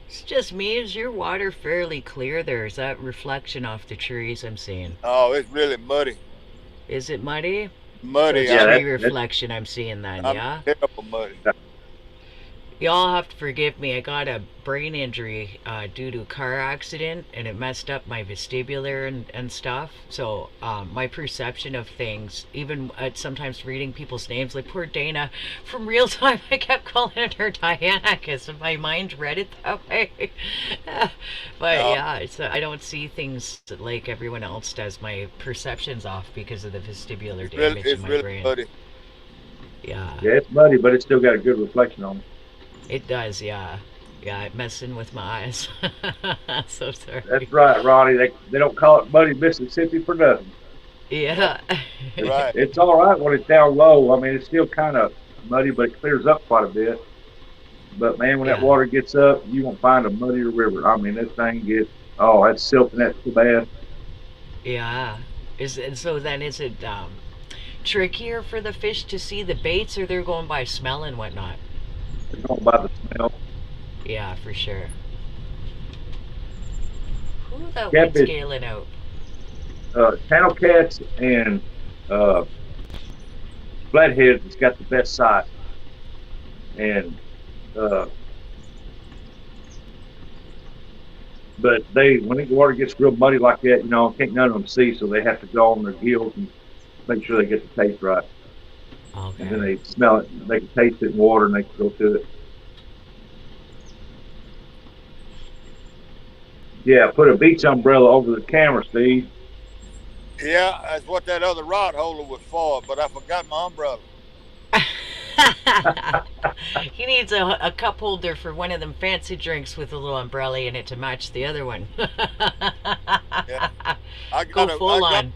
It's just me. Is your water fairly clear there? Is that reflection off the trees I'm seeing? Oh, it's really muddy. Is it muddy? So Muddy. it's Yeah, tree that's reflection I'm seeing then, yeah? terrible muddy. Y'all have to forgive me. I got a brain injury due to a car accident, and it messed up my vestibular and stuff. So my perception of things, even sometimes reading people's names, like poor Dana, from real time, I kept calling her Diana because my mind read it that way. But yeah, I don't see things like everyone else does. My perception's off because of the vestibular damage It's in my really brain. muddy. Yeah. Yeah, it's muddy, but it's still got a good reflection on it. It does, yeah. Yeah, it messing with my eyes. So sorry. That's right, Ronnie. They don't call it muddy Mississippi for nothing. Yeah. Right. It's all right when it's down low. I mean, it's still kind of muddy, but it clears up quite a bit. But man, when that Yeah. water gets up, you won't find a muddier river. I mean, this thing gets that's silting that so bad. Yeah. And so then is it trickier for the fish to see the baits, or they're going by smell and whatnot? They're going by the smell. Yeah, for sure. Ooh, that Yeah, wind's but- scaling out. Channel cats and flatheads has got the best sight. And but when the water gets real muddy like that, can't none of them see, so they have to go on their gills and make sure they get the taste right. And then Okay. they smell it, they can taste it in water, and they can go to it. Yeah, put a beach umbrella over the camera, Steve. Yeah, that's what that other rod holder was for, but I forgot my umbrella. He needs a cup holder for one of them fancy drinks with a little umbrella in it to match the other one. Yeah. Go full on.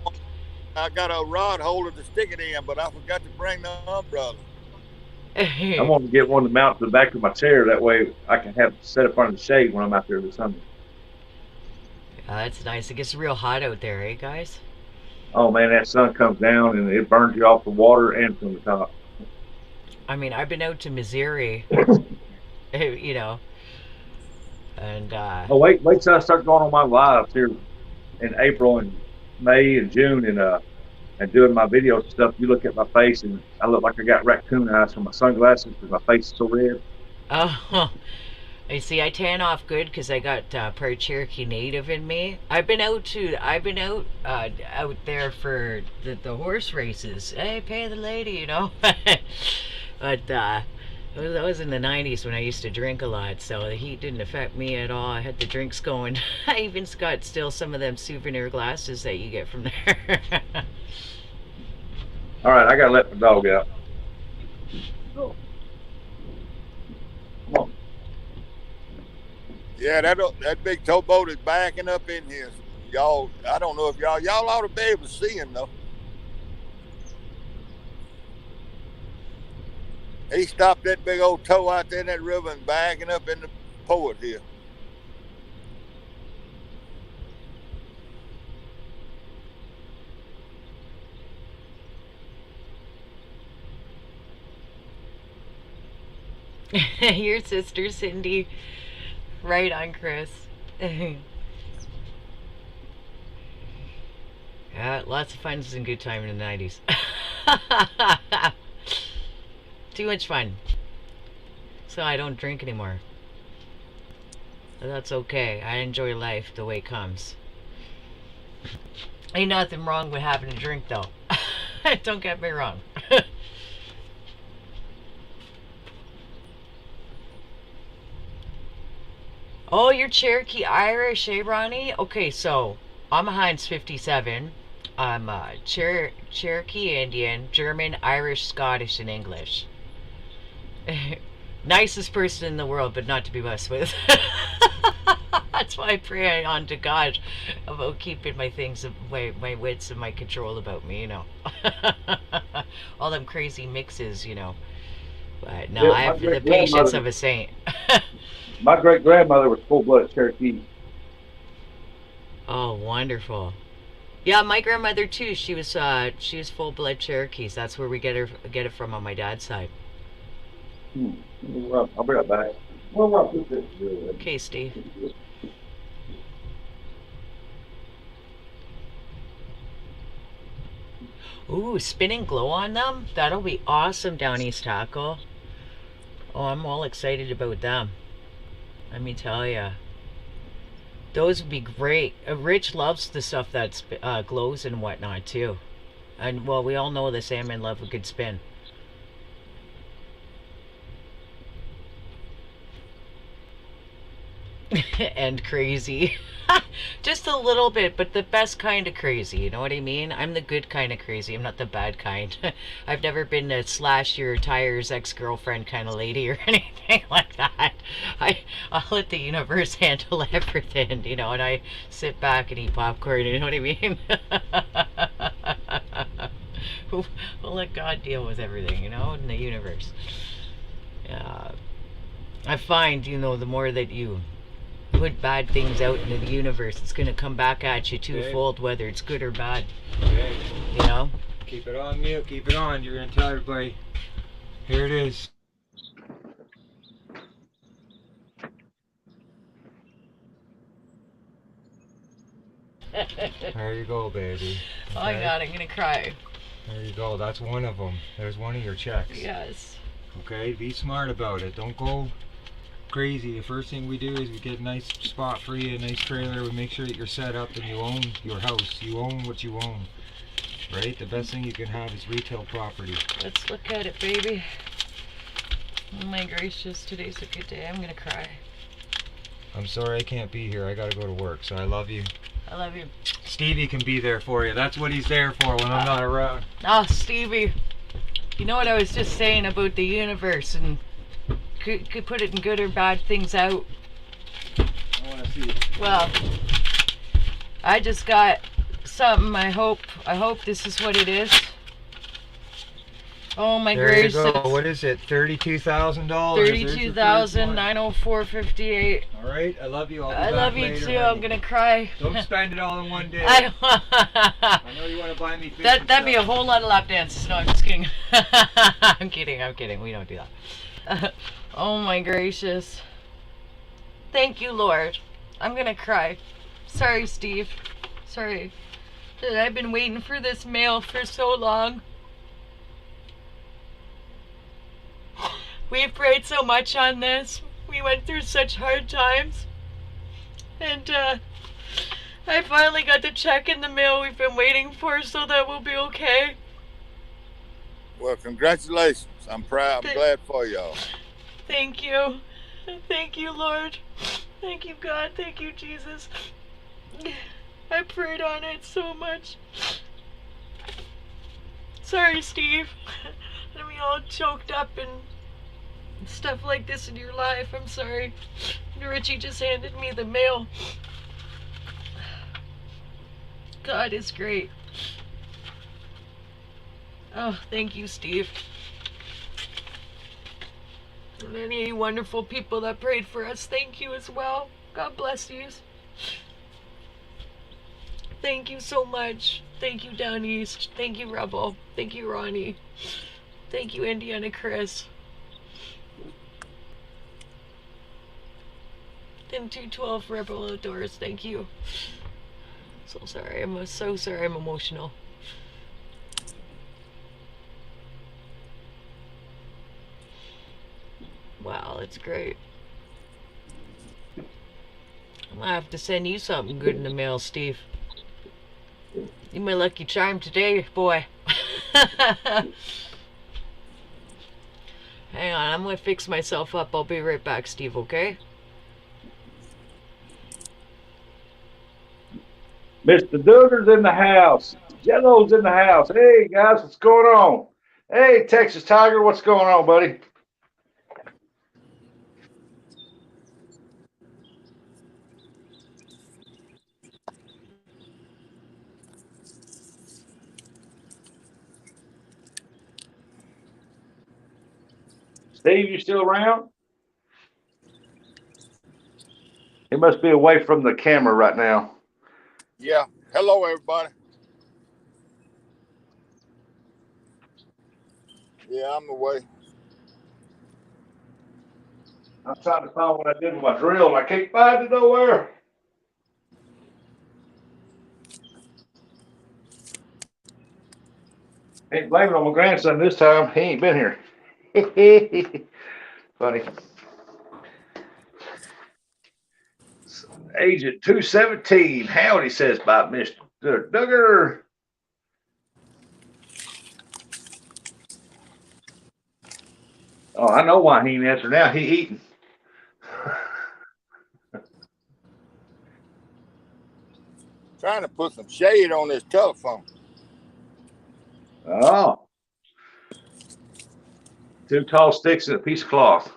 I got a rod holder to stick it in, but I forgot to bring the umbrella. I want to get one to mount to the back of my chair. That way I can have it set up under the shade when I'm out there this summer. That's nice. It gets real hot out there, eh, guys? Oh man, that sun comes down and it burns you off the water and from the top. I mean, I've been out to Missouri, you know, and Oh wait till I start going on my lives here in April and May and June and doing my videos and stuff. You look at my face and I look like I got raccoon eyes from my sunglasses because my face is so red. oh, I see. I tan off good because I got part Cherokee Native in me. I've been out out there for the horse races. Hey, pay the lady, you know. But that was in the 90s when I used to drink a lot, so the heat didn't affect me at all. I had the drinks going. I even got still some of them souvenir glasses that you get from there. All right, I gotta let my dog out. Come on. Yeah, that big towboat is backing up in here. Y'all, I don't know if y'all ought to be able to see him though. He stopped that big old tow out there in that river and backing up in the port here. Your sister Cindy. Right on, Chris. Yeah, lots of fun and good time in the 90s. Too much fun. So I don't drink anymore. But that's okay. I enjoy life the way it comes. Ain't nothing wrong with having a drink, though. Don't get me wrong. Oh, you're Cherokee Irish, eh, Ronnie? Okay, so I'm a Heinz 57. I'm Cherokee Indian, German, Irish, Scottish, and English. Nicest person in the world, but not to be messed with. That's why I pray on to God about keeping my things, my wits and my control about me, you know. All them crazy mixes, you know. But no, Yeah, I have the patience of a saint. my great grandmother was full blood Cherokee. Oh, wonderful. Yeah, my grandmother too. She was full blood Cherokees. That's where we get it from on my dad's side. I'll be right back. Okay, Steve. Ooh, spinning glow on them? That'll be awesome, Down East Tackle. Oh, I'm all excited about them. Let me tell ya. Those would be great. Rich loves the stuff that glows and whatnot, too. And, well, we all know the salmon love a good spin. And crazy. Just a little bit, but the best kind of crazy, you know what I mean? I'm the good kind of crazy, I'm not the bad kind. I've never been a slash your tires ex-girlfriend kind of lady or anything like that. I'll let the universe handle everything, you know, and I sit back and eat popcorn, you know what I mean? We'll let God deal with everything, you know, in the universe. I find, you know, the more that you put bad things out into the universe, it's going to come back at you twofold, whether it's good or bad. Okay. You know? Keep it on mute, keep it on. You're going to tell everybody. Here it is. There you go, baby. Okay. Oh my God, I'm going to cry. There you go. That's one of them. There's one of your checks. Yes. Okay, be smart about it. Don't go crazy. The first thing we do is we get a nice spot for you, a nice trailer. We make sure that you're set up and you own your house. You own what you own, right? The best thing you can have is retail property. Let's look at it, baby. Oh my gracious, today's a good day. I'm gonna cry. I'm sorry I can't be here. I gotta go to work, so I love you. I love you. Stevie can be there for you. That's what he's there for when I'm not around. Oh, Stevie. You know what I was just saying about the universe and could put it in good or bad things out. I want to see it. Well, I just got something. I hope this is what it is. Oh my gracious! There you go. What is it? $32,000. $32,904.58. All right. I love you. I love you too. I'm gonna cry. Don't spend it all in one day. I know you want to buy me fish. That'd be a whole lot of lap dances. No, I'm just kidding. I'm kidding. We don't do that. Oh my gracious. Thank you, Lord. I'm gonna cry. Sorry, Steve. Sorry. I've been waiting for this mail for so long. We've prayed so much on this. We went through such hard times. And I finally got the check in the mail we've been waiting for, so that we'll be okay. Well, congratulations. I'm proud. I'm glad for y'all. Thank you. Thank you, Lord. Thank you, God. Thank you, Jesus. I prayed on it so much. Sorry, Steve. I'm all choked up and stuff like this in your life. I'm sorry. Richie just handed me the mail. God is great. Oh, thank you, Steve. And any wonderful people that prayed for us, thank you as well. God bless you. Thank you so much. Thank you, Down East. Thank you, Rebel. Thank you, Ronnie. Thank you, Indiana Chris. And 212 Rebel Outdoors, thank you. So sorry, I'm so sorry, I'm emotional. Wow, it's great. I have to send you something good in the mail, Steve. You my lucky charm today, boy. Hang on, I'm gonna fix myself up. I'll be right back, Steve, okay? Mr. Duggar's in the house. Jello's in the house. Hey, guys, what's going on? Hey, Texas Tiger, what's going on, buddy? Steve, you still around? He must be away from the camera right now. Yeah. Hello, everybody. Yeah, I'm away. I'm trying to find what I did with my drill, and I can't find it nowhere. Ain't blaming on my grandson this time. He ain't been here. Funny. Agent 217. Howdy, says by Mr. Duggar. Oh, I know why he ain't answer now. He eating. Trying to put some shade on this telephone. Oh. 2 tall sticks and a piece of cloth.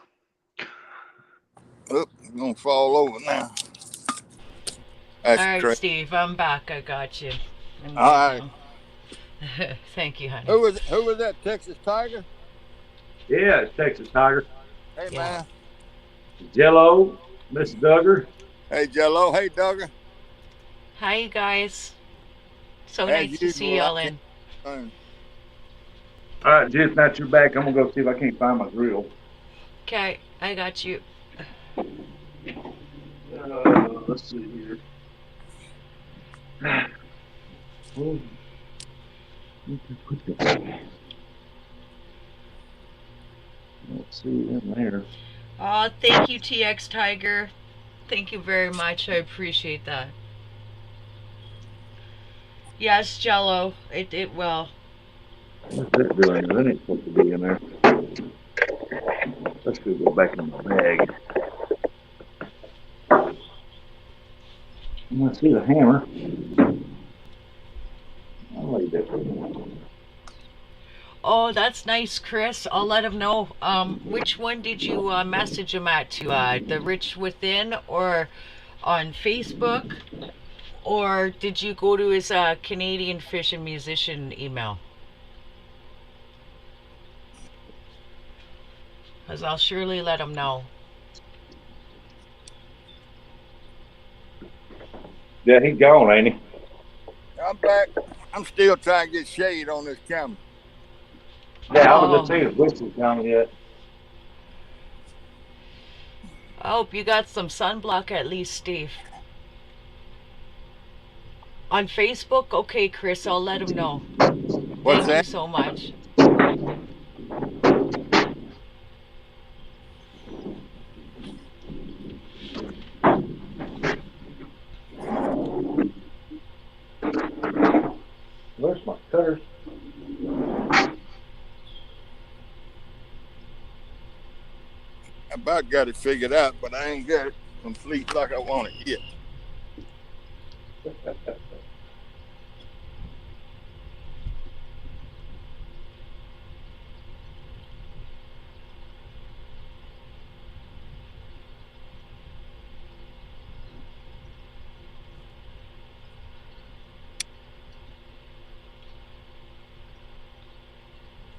Oop, it's gonna fall over now. That's All right, crazy. Steve, I'm back. I got you. All right. Thank you, honey. Who was that Texas Tiger? Yeah, it's Texas Tiger. Hey, Yeah. man. Jello, Miss Duggar. Hey, Jello. Hey, Duggar. Hi, you guys. So As nice to usual, see y'all in. Um, All right, Jess, now you're back. I'm going to go see if I can't find my drill. Okay, I got you. Let's see here. Let's see in there. Oh, thank you, TX Tiger. Thank you very much. I appreciate that. Yes, Jello. It will. What's that doing? That ain't supposed to be in there. Let's go back in my bag. I see the hammer. I'll lay that one. Oh, that's nice, Chris. I'll let him know. Which one did you message him at to? The Rich Within or on Facebook? Or did you go to his Canadian Fish and Musician email? Because I'll surely let him know. Yeah, he's gone, ain't he? I'm back. I'm still trying to get shade on this camera. Yeah, I was just saying, whistle's down yet. I hope you got some sunblock at least, Steve. On Facebook? Okay, Chris, I'll let him know. What's Thank that? you so much. Where's my cutters? I about got it figured out, but I ain't got it complete like I want it yet.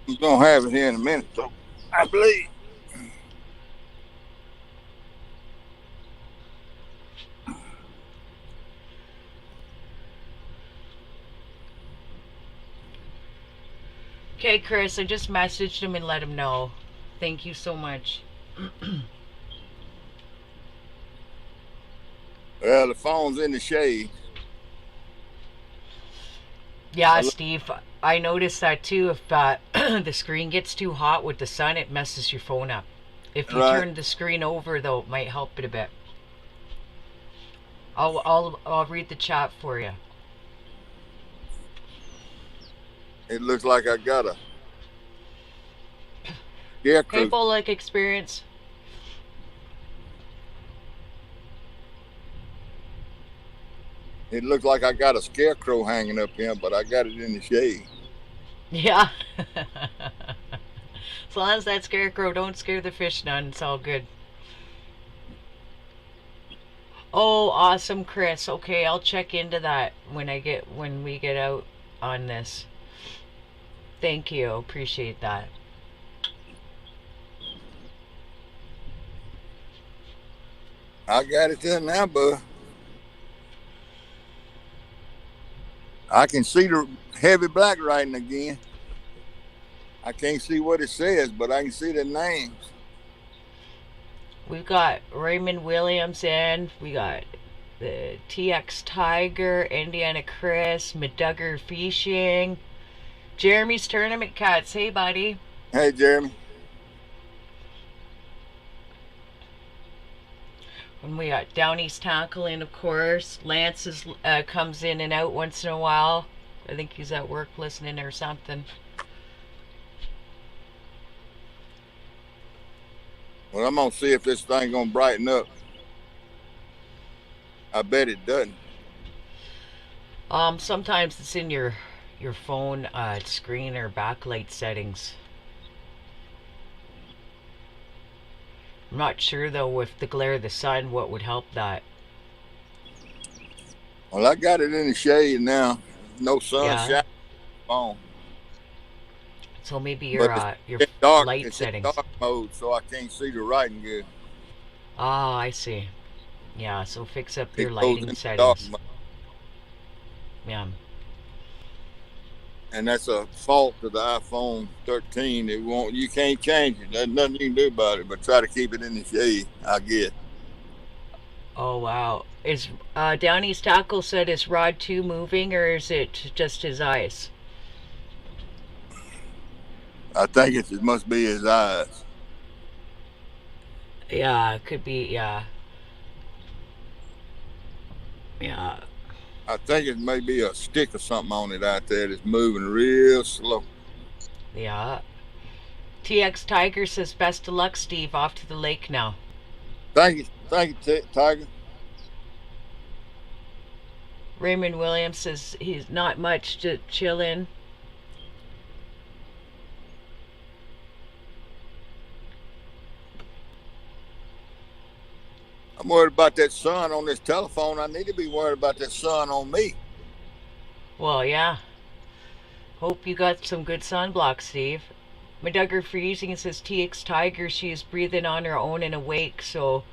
I'm gonna have it here in a minute, though. I believe. Okay, Chris, I just messaged him and let him know. Thank you so much. Well, the phone's in the shade. Yeah, Hello? Steve, I noticed that too. If the screen gets too hot with the sun, it messes your phone up. If you Right. turn the screen over, though, it might help it a bit. I'll read the chat for you. It looks like I got a Hey, scarecrow. Bullock experience. It looks like I got a scarecrow hanging up here, but I got it in the shade. Yeah. As long as that scarecrow don't scare the fish none, it's all good. Oh, awesome, Chris. Okay, I'll check into that when we get out on this. Thank you. Appreciate that. I got it there now, bud. I can see the heavy black writing again. I can't see what it says, but I can see the names. We've got Raymond Williams in. We got the TX Tiger, Indiana Chris, Medugger Fishing, Jeremy's Tournament Cats. Hey, buddy. Hey, Jeremy. And we got Down East Tackle in, of course. Lance comes in and out once in a while. I think he's at work listening or something. Well, I'm gonna see if this thing gonna brighten up. I bet it doesn't. Sometimes it's in your phone screen or backlight settings. I'm not sure though with the glare of the sun what would help that. Well, I got it in the shade now. No sunshine. Yeah. On. So maybe your But it's dark. light It's settings. in dark mode, so I can't see the writing good. Ah, I see. Yeah, so fix up It your goes lighting into dark settings. mode. Yeah. And that's a fault of the iPhone 13. It won't. You can't change it. There's nothing you can do about it. But try to keep it in the shade. I guess. Oh wow. Is Down East Tackle said is Rod 2 moving or is it just his eyes? I think it must be his eyes. Yeah, it could be. Yeah. Yeah. I think it may be a stick or something on it out there that's moving real slow. Yeah. TX Tiger says best of luck, Steve. Off to the lake now. Thank you, Tiger. Raymond Williams says he's not much to chill in. I'm worried about that sun on this telephone. I need to be worried about that sun on me. Well, yeah. Hope you got some good sunblock, Steve. Medugger Freezing says TX Tiger, she is breathing on her own and awake, so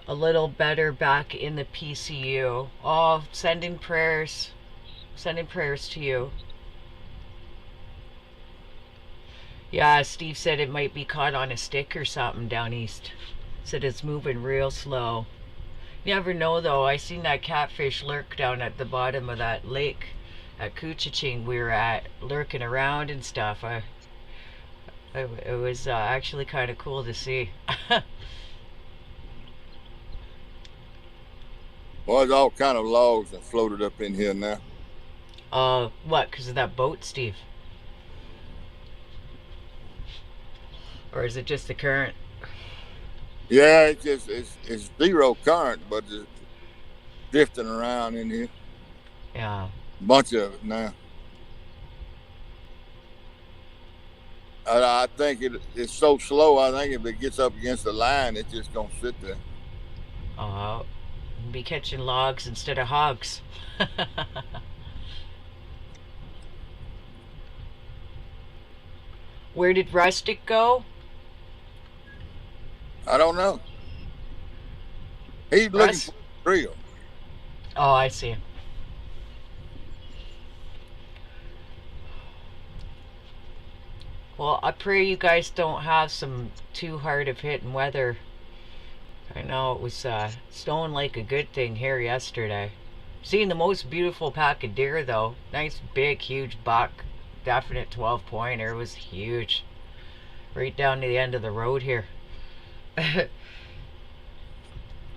a little better back in the PCU. Oh, sending prayers. Sending prayers to you. Yeah, Steve said it might be caught on a stick or something down east. Said it's moving real slow. You never know though. I seen that catfish lurk down at the bottom of that lake at Kuchiching we were at, lurking around and stuff. It was actually kind of cool to see. Well, there's all kind of logs that floated up in here now. What? Because of that boat, Steve? Or is it just the current? Yeah, it's zero current, but it's drifting around in here. Yeah. Bunch of it now. I think it's so slow. I think if it gets up against the line, it's just gonna sit there. Be catching logs instead of hogs. Where did Rustic go? I don't know. He's looking for a drill. Oh, I see. Well, I pray you guys don't have some too hard of hitting weather. I know it was snowing like a good thing here yesterday. Seeing the most beautiful pack of deer though. Nice big huge buck. Definite 12-pointer. It was huge. Right down to the end of the road here.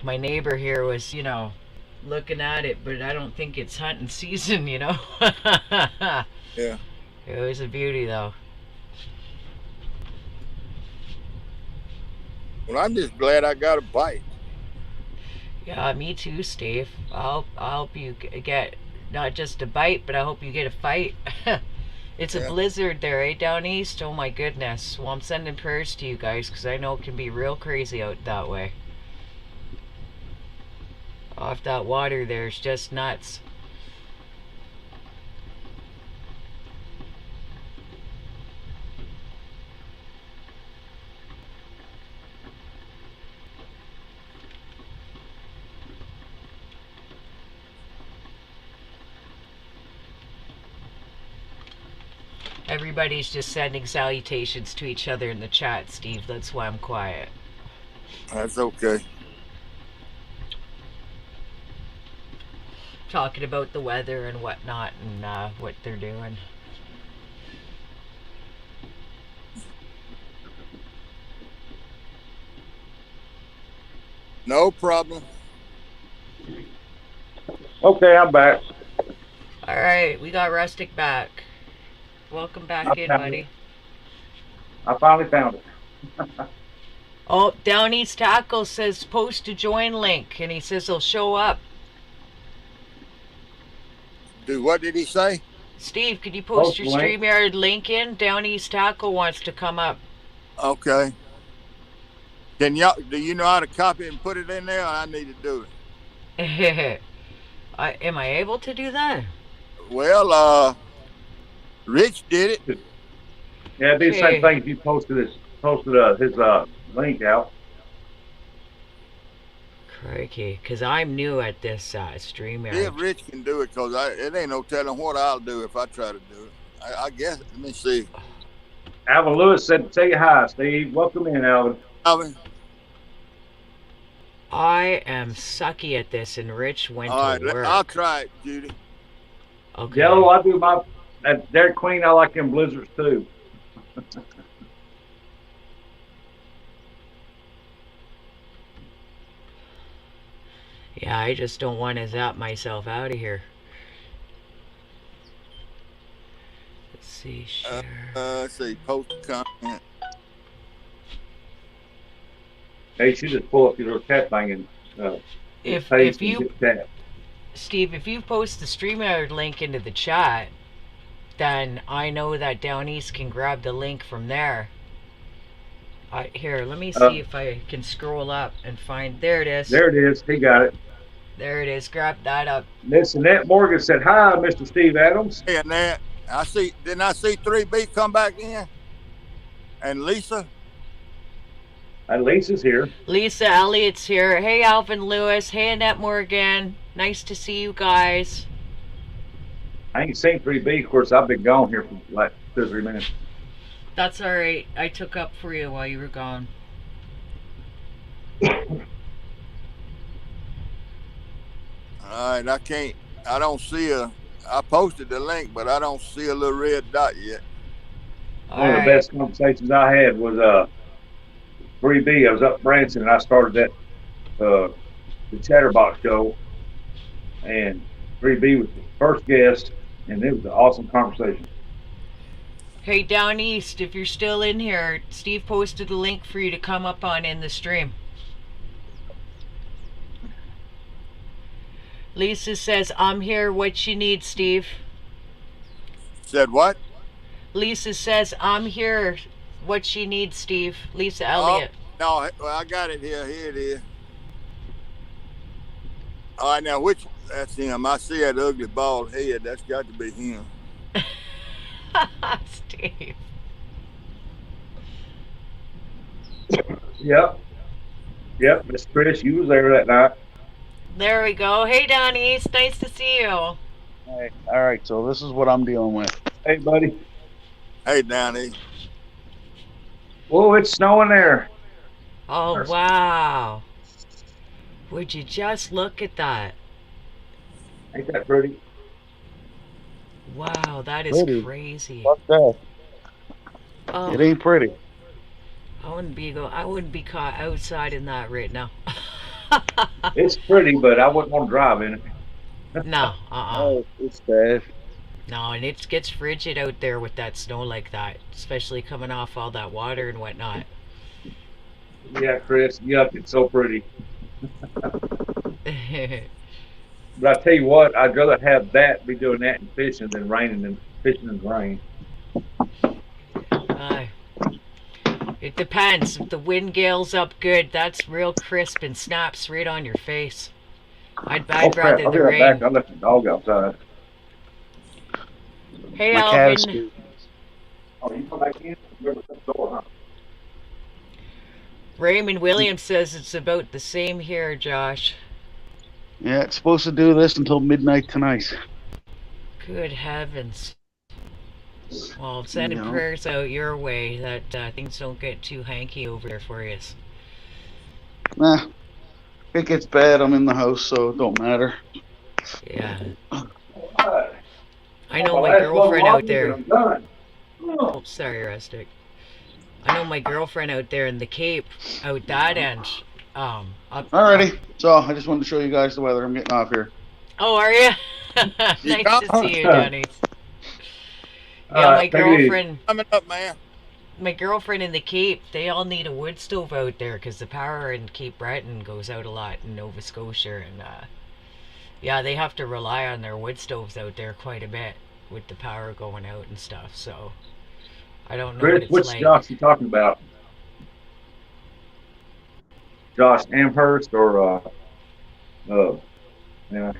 My neighbor here was, looking at it, but I don't think it's hunting season, you know. Yeah. It was a beauty, though. Well, I'm just glad I got a bite. Yeah, me too, Steve. I'll hope you get not just a bite, but I hope you get a fight. It's a Yeah. blizzard there, eh, down east? Oh my goodness. Well, I'm sending prayers to you guys because I know it can be real crazy out that way. Off that water there's just nuts. Everybody's just sending salutations to each other in the chat, Steve. That's why I'm quiet. That's okay. Talking about the weather and whatnot and what they're doing. No problem. Okay, I'm back. All right, we got Rustic back. Welcome back I in, found buddy. it. I finally found it. Oh, Down East Tackle says post to join link, and he says he'll show up. Do what did he say? Steve, could you post Post your link. StreamYard link in? Down East Tackle wants to come up. Okay. Can y'all? Do you know how to copy and put it in there? Or I need to do it. Am I able to do that? Well, Rich did it. Yeah, it'd be the Okay. same thing if you posted his link out. Crikey, because I'm new at this See StreamYard. if Rich can do it, cause it ain't no telling what I'll do if I try to do it. I guess. Let me see. Alvin Lewis said, "Say hi, Steve. Welcome in, Alvin." Alvin. I am sucky at this, and Rich went All right, to work. I'll try it, Judy. Okay. Yellow, I do my at Dairy Queen. I like them blizzards too. Yeah, I just don't want to zap myself out of here. Let's see, share. Let's see. Post comment. Hey, you should just pull up your little cat thing and If paste you, and hit that. Steve, if you post the StreamYard link into the chat, then I know that Down East can grab the link from there. Here, let me see if I can scroll up and find. There it is. There it is. He got it. There it is. Grab that up. Miss Annette Morgan said, "Hi, Mr. Steve Adams." Hey, and that I see. Didn't I see 3B come back in? And Lisa. And Lisa's here. Lisa Elliott's here. Hey, Alvin Lewis. Hey, Annette Morgan. Nice to see you guys. I ain't seen 3B. Of course, I've been gone here for like 2 or 3 minutes. That's all right. I took up for you while you were gone. All right, I don't see I posted the link, but I don't see a little red dot yet. All One of right. the best conversations I had was 3B. I was up in Branson and I started that the Chatterbox show, and 3B was the first guest, and it was an awesome conversation. Hey, Down East, if you're still in here, Steve posted a link for you to come up on in the stream. Lisa says, I'm here. What you need, Steve? Said what? Lisa says, I'm here. What she needs, Steve? Lisa Elliott. No, well, I got it here. Here it is. All right, now that's him. I see that ugly bald head. That's got to be him. Steve. Yep, Miss Chris, you was there that night. There we go. Hey, Down East. Nice to see you. Hey, all right, so this is what I'm dealing with. Hey, buddy. Hey, Downey. Whoa, it's snowing there. Oh, wow. Would you just look at that? Ain't that pretty? Wow, that is Pretty. crazy. Fuck that. Oh, It ain't pretty. I wouldn't be caught outside in that right now. It's pretty, but I wouldn't want to drive in it. No, Oh, it's bad. no, and it gets frigid out there with that snow like that, especially coming off all that water and whatnot. Yeah, Chris, yuck, it's so pretty. But I tell you what, I'd rather have that be doing that and fishing than raining and fishing in the rain. uh, it depends. If the wind gales up good, that's real crisp and snaps right on your face. I'd Crap, rather I'll the be right back. rain. I left the dog outside. Hey, My cat Alvin. is. Oh, you come back in? Remember the door, huh? Raymond Williams says it's about the same here, Josh. Yeah, it's supposed to do this until midnight tonight. Good heavens. Well, sending You know. prayers out your way that things don't get too hanky over there for you. Nah, if it gets bad, I'm in the house, so it don't matter. Yeah. Alright. I know Well, my that's girlfriend one out there. I'm done. Oh, sorry, Rustic. I know my girlfriend out there in the Cape, out that end. Alrighty, so I just wanted to show you guys the weather. I'm getting off here. Oh, are you? You Nice got- to see you, Donnie. Yeah, Alright, my take it easy. girlfriend. Coming up, man. My girlfriend in the Cape, they all need a wood stove out there because the power in Cape Breton goes out a lot in Nova Scotia, and yeah, they have to rely on their wood stoves out there quite a bit with the power going out and stuff. So I don't know what Chris, it's which like. Josh you talking about? Josh Amherst or yeah.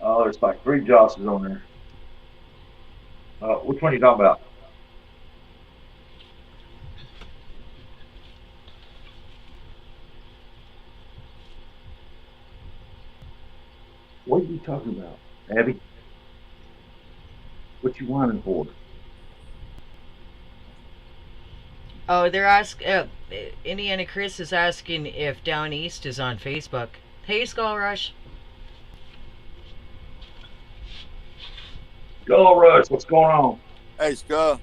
Oh, there's like 3 Joshes on there. Which one are you talking about? What are you talking about, Abby? What you whining for? Oh, they're Indiana Chris is asking if Down East is on Facebook. Hey, Skull Rush. Go Rush, what's going on? Hey, Skull.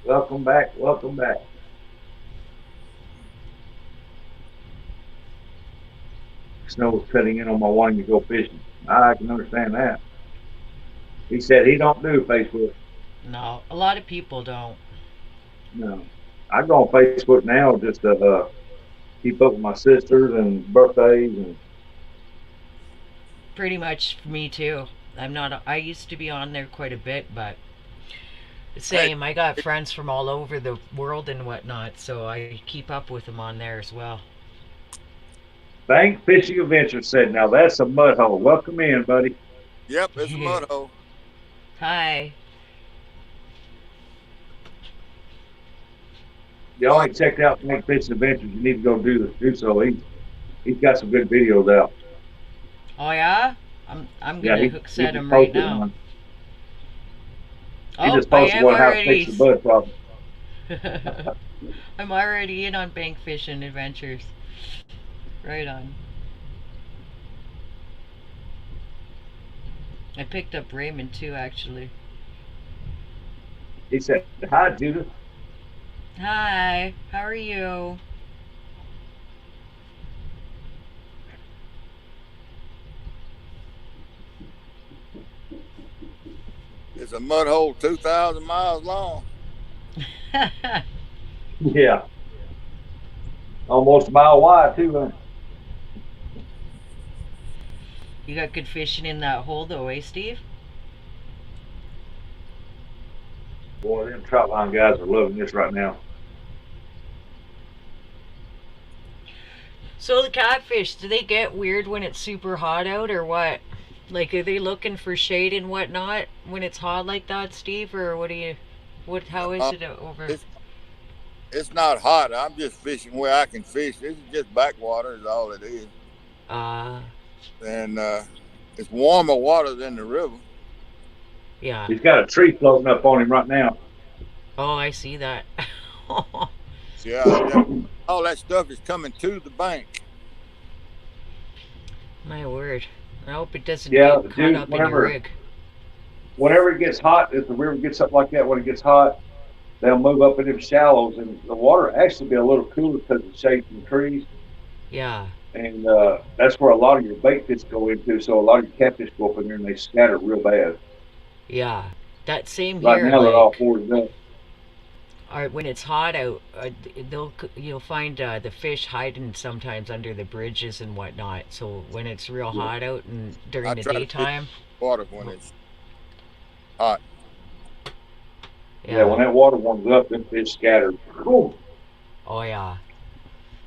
Welcome back, welcome back. Snow was cutting in on my wanting to go fishing. I can understand that. He said he don't do Facebook. No, a lot of people don't. No. I go on Facebook now just to keep up with my sisters and birthdays and Pretty much me too. I used to be on there quite a bit, but the same. I got friends from all over the world and whatnot, so I keep up with them on there as well. Bank Fishing Adventure said, now that's a mud hole. Welcome in, buddy. Yep, it's a mud hole. Hi. Y'all ain't checked out Bank Fishing Adventures. You need to go do so. He's got some good videos out. Oh yeah, I'm gonna set he him right posted now. one. He Oh, just I posted am one how to already. fix the mud problem. I'm already in on Bank Fishing Adventures. Right on. I picked up Raymond too, actually. He said, hi, Judith. Hi, how are you? It's a mud hole 2,000 miles long. Yeah. Almost a mile wide, too, huh? You got good fishing in that hole though, eh, Steve? Boy, them trout line guys are loving this right now. So the catfish, do they get weird when it's super hot out or what? Like, are they looking for shade and whatnot when it's hot like that, Steve? Or how is it over? It's not hot. I'm just fishing where I can fish. This is just backwater is all it is. And it's warmer water than the river. Yeah. He's got a tree floating up on him right now. Oh, I see that. Yeah, all that stuff is coming to the bank. My word. I hope it doesn't Yeah, get caught dude, up in your rig. Whenever it gets hot, if the river gets up like that, when it gets hot, they'll move up in them shallows, and the water actually be a little cooler because of the shade from the trees. Yeah. And that's where a lot of your bait fish go into. So a lot of your catfish go up in there and they scatter real bad. Yeah. That same Right here, now they're all like, boarded up. when it's hot out, you'll find the fish hiding sometimes under the bridges and whatnot. So when it's real hot out and during I the try to fish daytime, water when it's hot. Yeah, when that water warms up, them fish scatter. Cool. Oh yeah.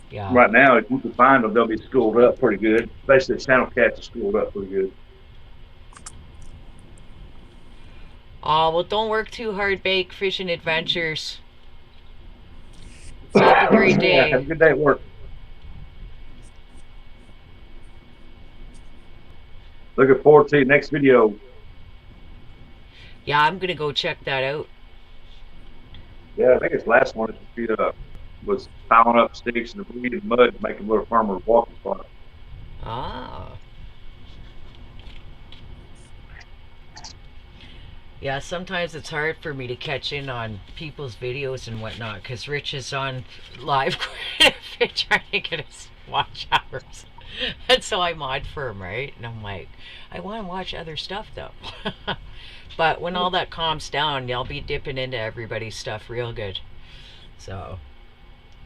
Yeah. Right now, if you can find them, they'll be schooled up pretty good. Especially the channel cats are schooled up pretty good. Oh, well, don't work too hard, Bake Fishing Adventures. So have a great Yeah, have a day. good day at work. Looking forward to your next video. Yeah, I'm gonna go check that out. Yeah, I think his last one was piling up sticks and debris and mud, making a little farmer's walking spot. Ah. Yeah, sometimes it's hard for me to catch in on people's videos and whatnot because Rich is on live quite a bit trying to get his watch hours. And so I mod for him, right? And I'm like, I want to watch other stuff though. But when all that calms down, I'll be dipping into everybody's stuff real good. So.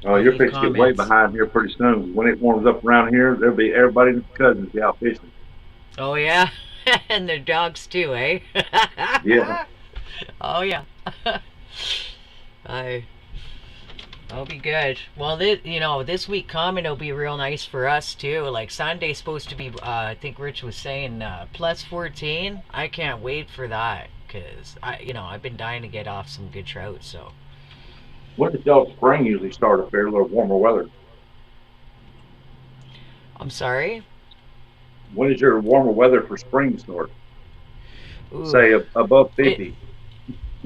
Oh, your leave fish get way comments. behind here pretty soon. When it warms up around here, there'll be everybody and their cousins be out fishing. Oh yeah, and their dogs too, eh? Yeah. Oh yeah. That'll be good. Well, this week coming will be real nice for us too. Like Sunday's supposed to be, I think Rich was saying, plus 14. I can't wait for that because I've been dying to get off some good trout. So. When does y'all spring usually start up there, a little warmer weather? I'm sorry. When is your warmer weather for spring start? Ooh, Say above 50.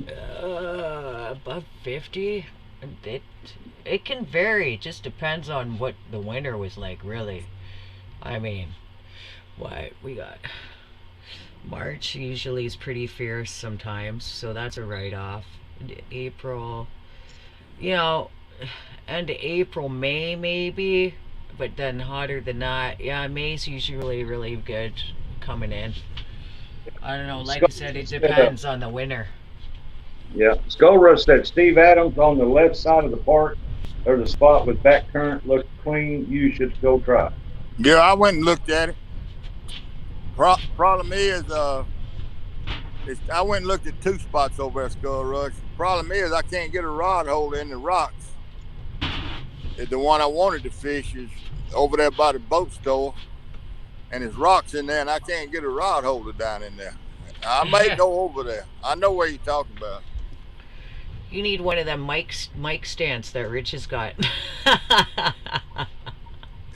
above 50. It can vary. It just depends on what the winter was like, really. I mean, what we got. March usually is pretty fierce sometimes, so that's a write-off. April, end of April, May maybe, but then hotter than that. Yeah, May's usually really good coming in. I don't know, like I said, it depends on the winter. Yeah. Skull Rush said Steve Adams on the left side of the park. There's a spot with back current, looks clean. You should go try. Yeah, I went and looked at it. Problem is, I went and looked at 2 spots over at Skull Rush. Problem is, I can't get a rod holder in the rocks. The one I wanted to fish is over there by the boat store, and there's rocks in there, and I can't get a rod holder down in there. I may go over there. I know where you're talking about. You need one of them mic stands that Rich has got.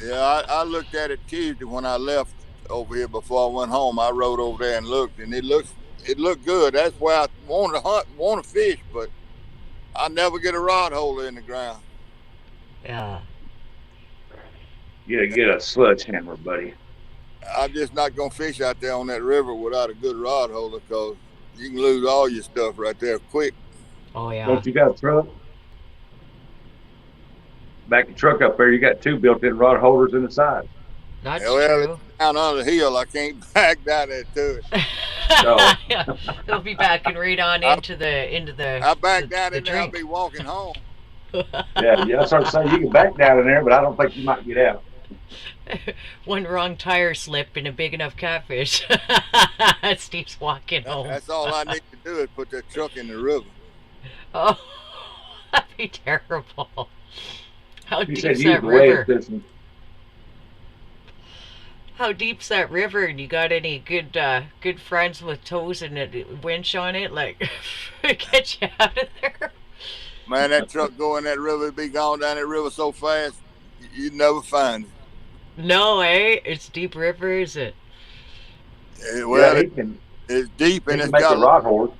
Yeah, I looked at it Tuesday when I left over here before I went home. I rode over there and looked, and it looked good. That's why I want to fish, but I never get a rod holder in the ground. Yeah. You gotta get a sledgehammer, buddy. I'm just not gonna fish out there on that river without a good rod holder, because you can lose all your stuff right there quick. Oh yeah. Don't you got a truck? Back the truck up there, you got 2 built-in rod holders in the side. That's Well, true. down on the hill, I can't back down there to it. So Yeah, they'll be backing right on into the. I back down the in there, I'll drink. be walking home. yeah, I started saying you can back down in there, but I don't think you might get out. One wrong tire slip and a big enough catfish. Steve's walking home. That's all I need to do is put that truck in the river. Oh, that'd be terrible. How You deep's said you that the way river? of fishing. How deep's that river? And you got any good friends with toes and a winch on it? Like, get you out of there. Man, that truck go in that river, be gone down that river so fast, you'd never find it. No, eh? It's deep river, is it? Well, Yeah, he can it's deep and it's make a got rod horse.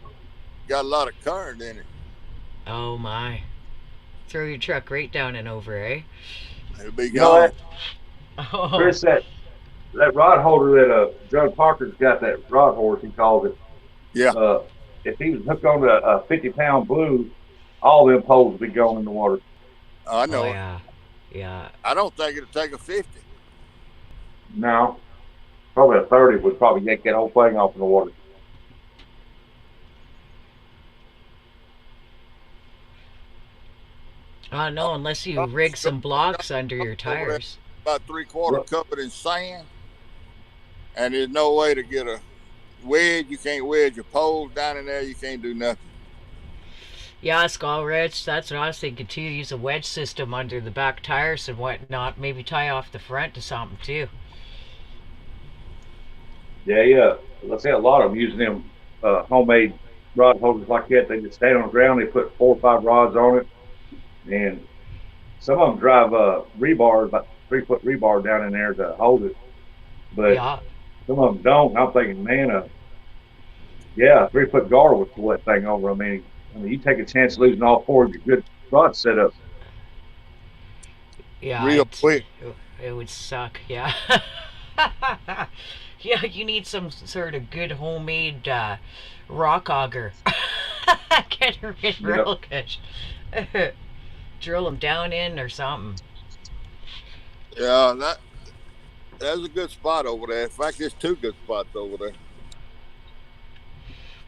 a lot of current in it. Oh my. Throw your truck right down and over, eh? It'll be You know gone. what, Oh. Chris? That rod holder that Judd Parker's got, that rod horse he calls it. Yeah. If he was hooked on a 50-pound blue, all them poles will be going in the water. Oh, I Oh know it. yeah, yeah. I don't think it'll take a 50. No, probably a 30 would probably yank that whole thing off in the water. Oh no, unless you I'm rig sure some blocks under your over there tires. about 3/4 Yep. covered in sand, and there's no way to get a wedge. You can't wedge your poles down in there. You can't do nothing. Yeah, Skull Ridge, that's what I was thinking too. Use a wedge system under the back tires and whatnot. Maybe tie off the front to something too. Yeah. Let's say a lot of them using them homemade rod holders like that. They just stand on the ground. They put 4 or 5 rods on it, and some of them drive rebar, about 3-foot rebar down in there to hold it. But Yeah. some of them don't. I'm thinking, man, a 3-foot guard would pull that thing over. I mean, you take a chance of losing all 4 of your good rods set up. Yeah. Real quick. It would suck, yeah. Yeah, you need some sort of good homemade rock auger. Get her in real good. Drill them down in or something. Yeah, that's a good spot over there. In fact, there's 2 good spots over there.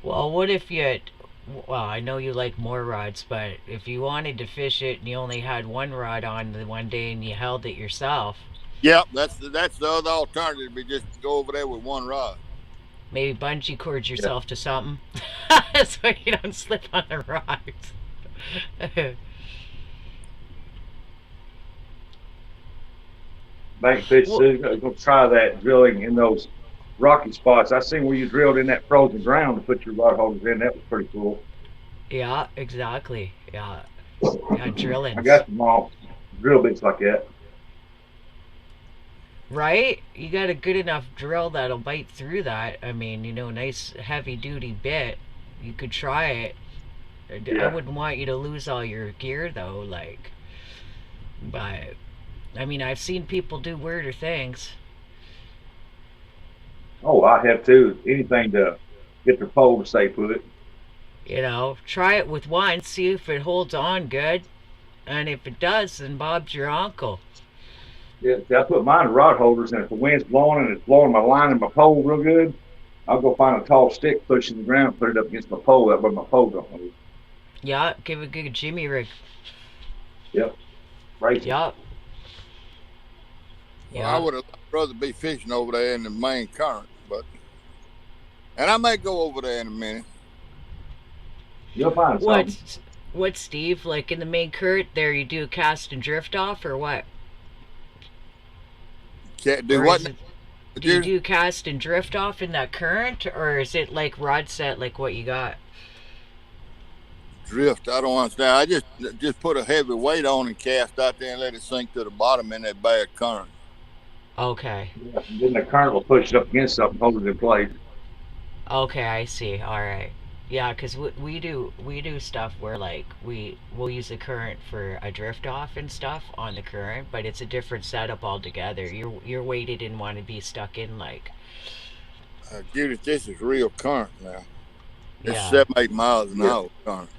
Well, what if you... Well, I know you like more rods, but if you wanted to fish it and you only had 1 rod on the one day and you held it yourself, Yep, that's the other alternative. Be just go over there with 1 rod. maybe bungee cord yourself to something so you don't slip on the rocks. Bank fish, going to try that drilling in those rocky spots. I seen where you drilled in that frozen ground to put your rod holders in. That was pretty cool. Yeah, exactly. Yeah, drilling. I got some all drill bits like that. Right? You got a good enough drill that'll bite through that. I mean, nice heavy duty bit. You could try it. I wouldn't want you to lose all your gear though, like. But I mean, I've seen people do weirder things. Oh, I have too. Anything to get their pole to stay put. Try it with one, see if it holds on good. And if it does, then Bob's your uncle. Yeah, I put mine in rod holders, and if the wind's blowing and it's blowing my line and my pole real good, I'll go find a tall stick, push it in the ground, put it up against my pole. That way my pole don't move. Yeah, give it a good jimmy rig. Yep. Right. Yep. Well, I would have rather be fishing over there in the main current, and I may go over there in a minute. You'll find something. What, Steve? Like in the main current there, you do cast and drift off, or what? Can't do Or what? Do you do cast and drift off in that current, or is it like rod set like what you got? Drift? I don't understand. I just put a heavy weight on and cast out there and let it sink to the bottom in that bad current. Okay. Yeah, then the current will push it up against something, hold it in place. Okay, I see. All right. Yeah, because we do stuff where like we'll use the current for a drift off and stuff on the current, but it's a different setup altogether. You're weighted and want to be stuck in like. Judith, this is real current now. It's Yeah. 7-8 miles an hour current.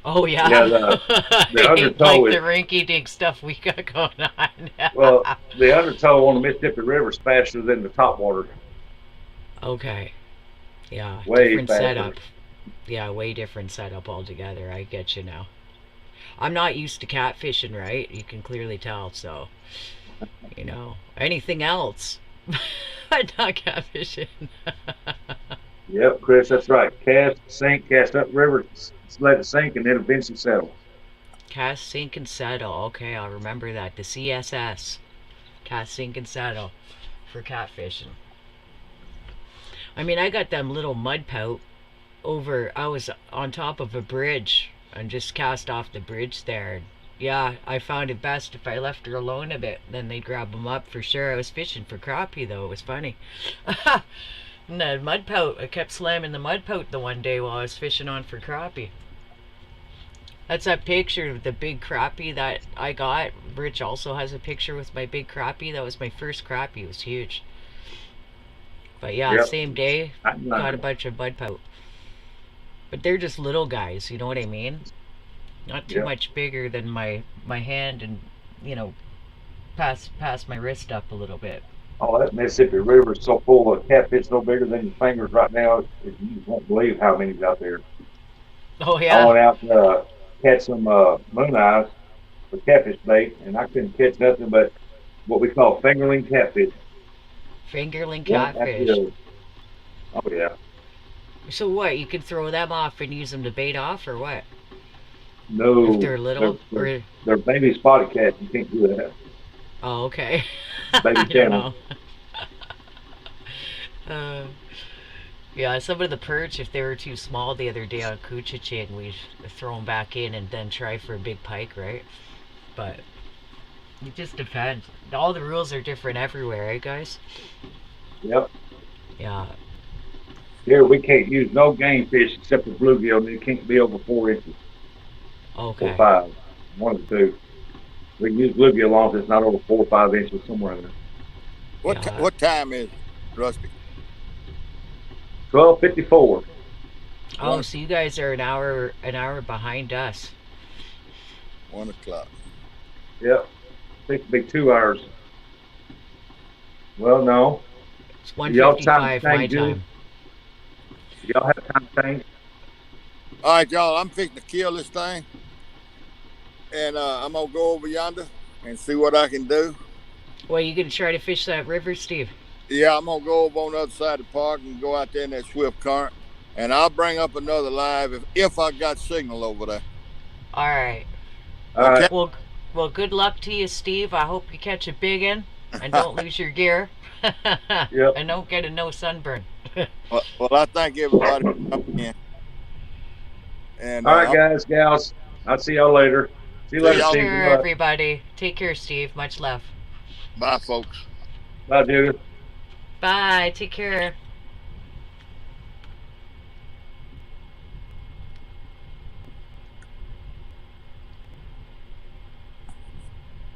Oh yeah. Yeah, the I hate undertow like is- the rinky dink stuff we got going on. Well, the undertow on the Mississippi River is faster than the top water. Okay. Yeah. Way Different faster. setup. Yeah, way different setup altogether. I get you now. I'm not used to catfishing, right? You can clearly tell. So, anything else, but not catfishing. Yep, Chris, that's right. Cast, sink, cast up river, let it sink, and then eventually settle. Cast, sink, and settle. Okay, I'll remember that. The CSS. Cast, sink, and settle for catfishing. I mean, I got them little mud pout I was on top of a bridge and just cast off the bridge there. Yeah, I found it best if I left her alone a bit. Then they'd grab them up for sure. I was fishing for crappie though. It was funny. And the mud pout, I kept slamming the mud pout the one day while I was fishing on for crappie. That's that picture of the big crappie that I got. Rich also has a picture with my big crappie. That was my first crappie. It was huge. But yeah, Yep. same day, got a bunch of mud pout. But they're just little guys, you know what I mean? Not too Yep. much bigger than my hand, and you know, past my wrist up a little bit. Oh, that Mississippi River is so full of catfish, no bigger than your fingers right now. You won't believe how many's out there. Oh I yeah, went out to catch some moon eyes for catfish bait, and I couldn't catch nothing but what we call fingerling catfish. fingerling One after the catfish. other. Oh yeah. So what? You could throw them off and use them to bait off, or what? If No, they're little, or they're baby spotted cats. You can't do that. oh, okay. Baby I don't channel. know. Uh, yeah, some of the perch, if they were too small the other day on Kuchiching, we'd throw them back in and then try for a big pike, right? But it just depends. All the rules are different everywhere, right, guys? Yep. Yeah. Here we can't use no game fish except for bluegill, and it can't be over 4 inches or Okay. 5. One of the two. We can use bluegill as long as it's not over 4 or 5 inches somewhere in there. Yeah. What time is it, Rusty? 12:54. Oh, so you guys are an hour behind us. 1 o'clock. Yep. I think it'll be 2 hours. Well, no. It's Y'all time 1:55 my change, Julie? time. Y'all have time change? All right, y'all. I'm fixing to kill this thing, and I'm gonna go over yonder and see what I can do. Well, you gonna try to fish that river, Steve? Yeah, I'm gonna go over on the other side of the park and go out there in that swift current, and I'll bring up another live if I got signal over there. All right. All right. Well, good luck to you, Steve. I hope you catch a big one and don't lose your gear. Yep. And don't get a no sunburn. Well, I thank everybody for coming in. And All right, guys, gals. I'll see y'all later. See you See later, y'all. Take Steve. care, everybody. Take care, Steve. Much love. bye, folks. Bye, Judith. Bye. Take care.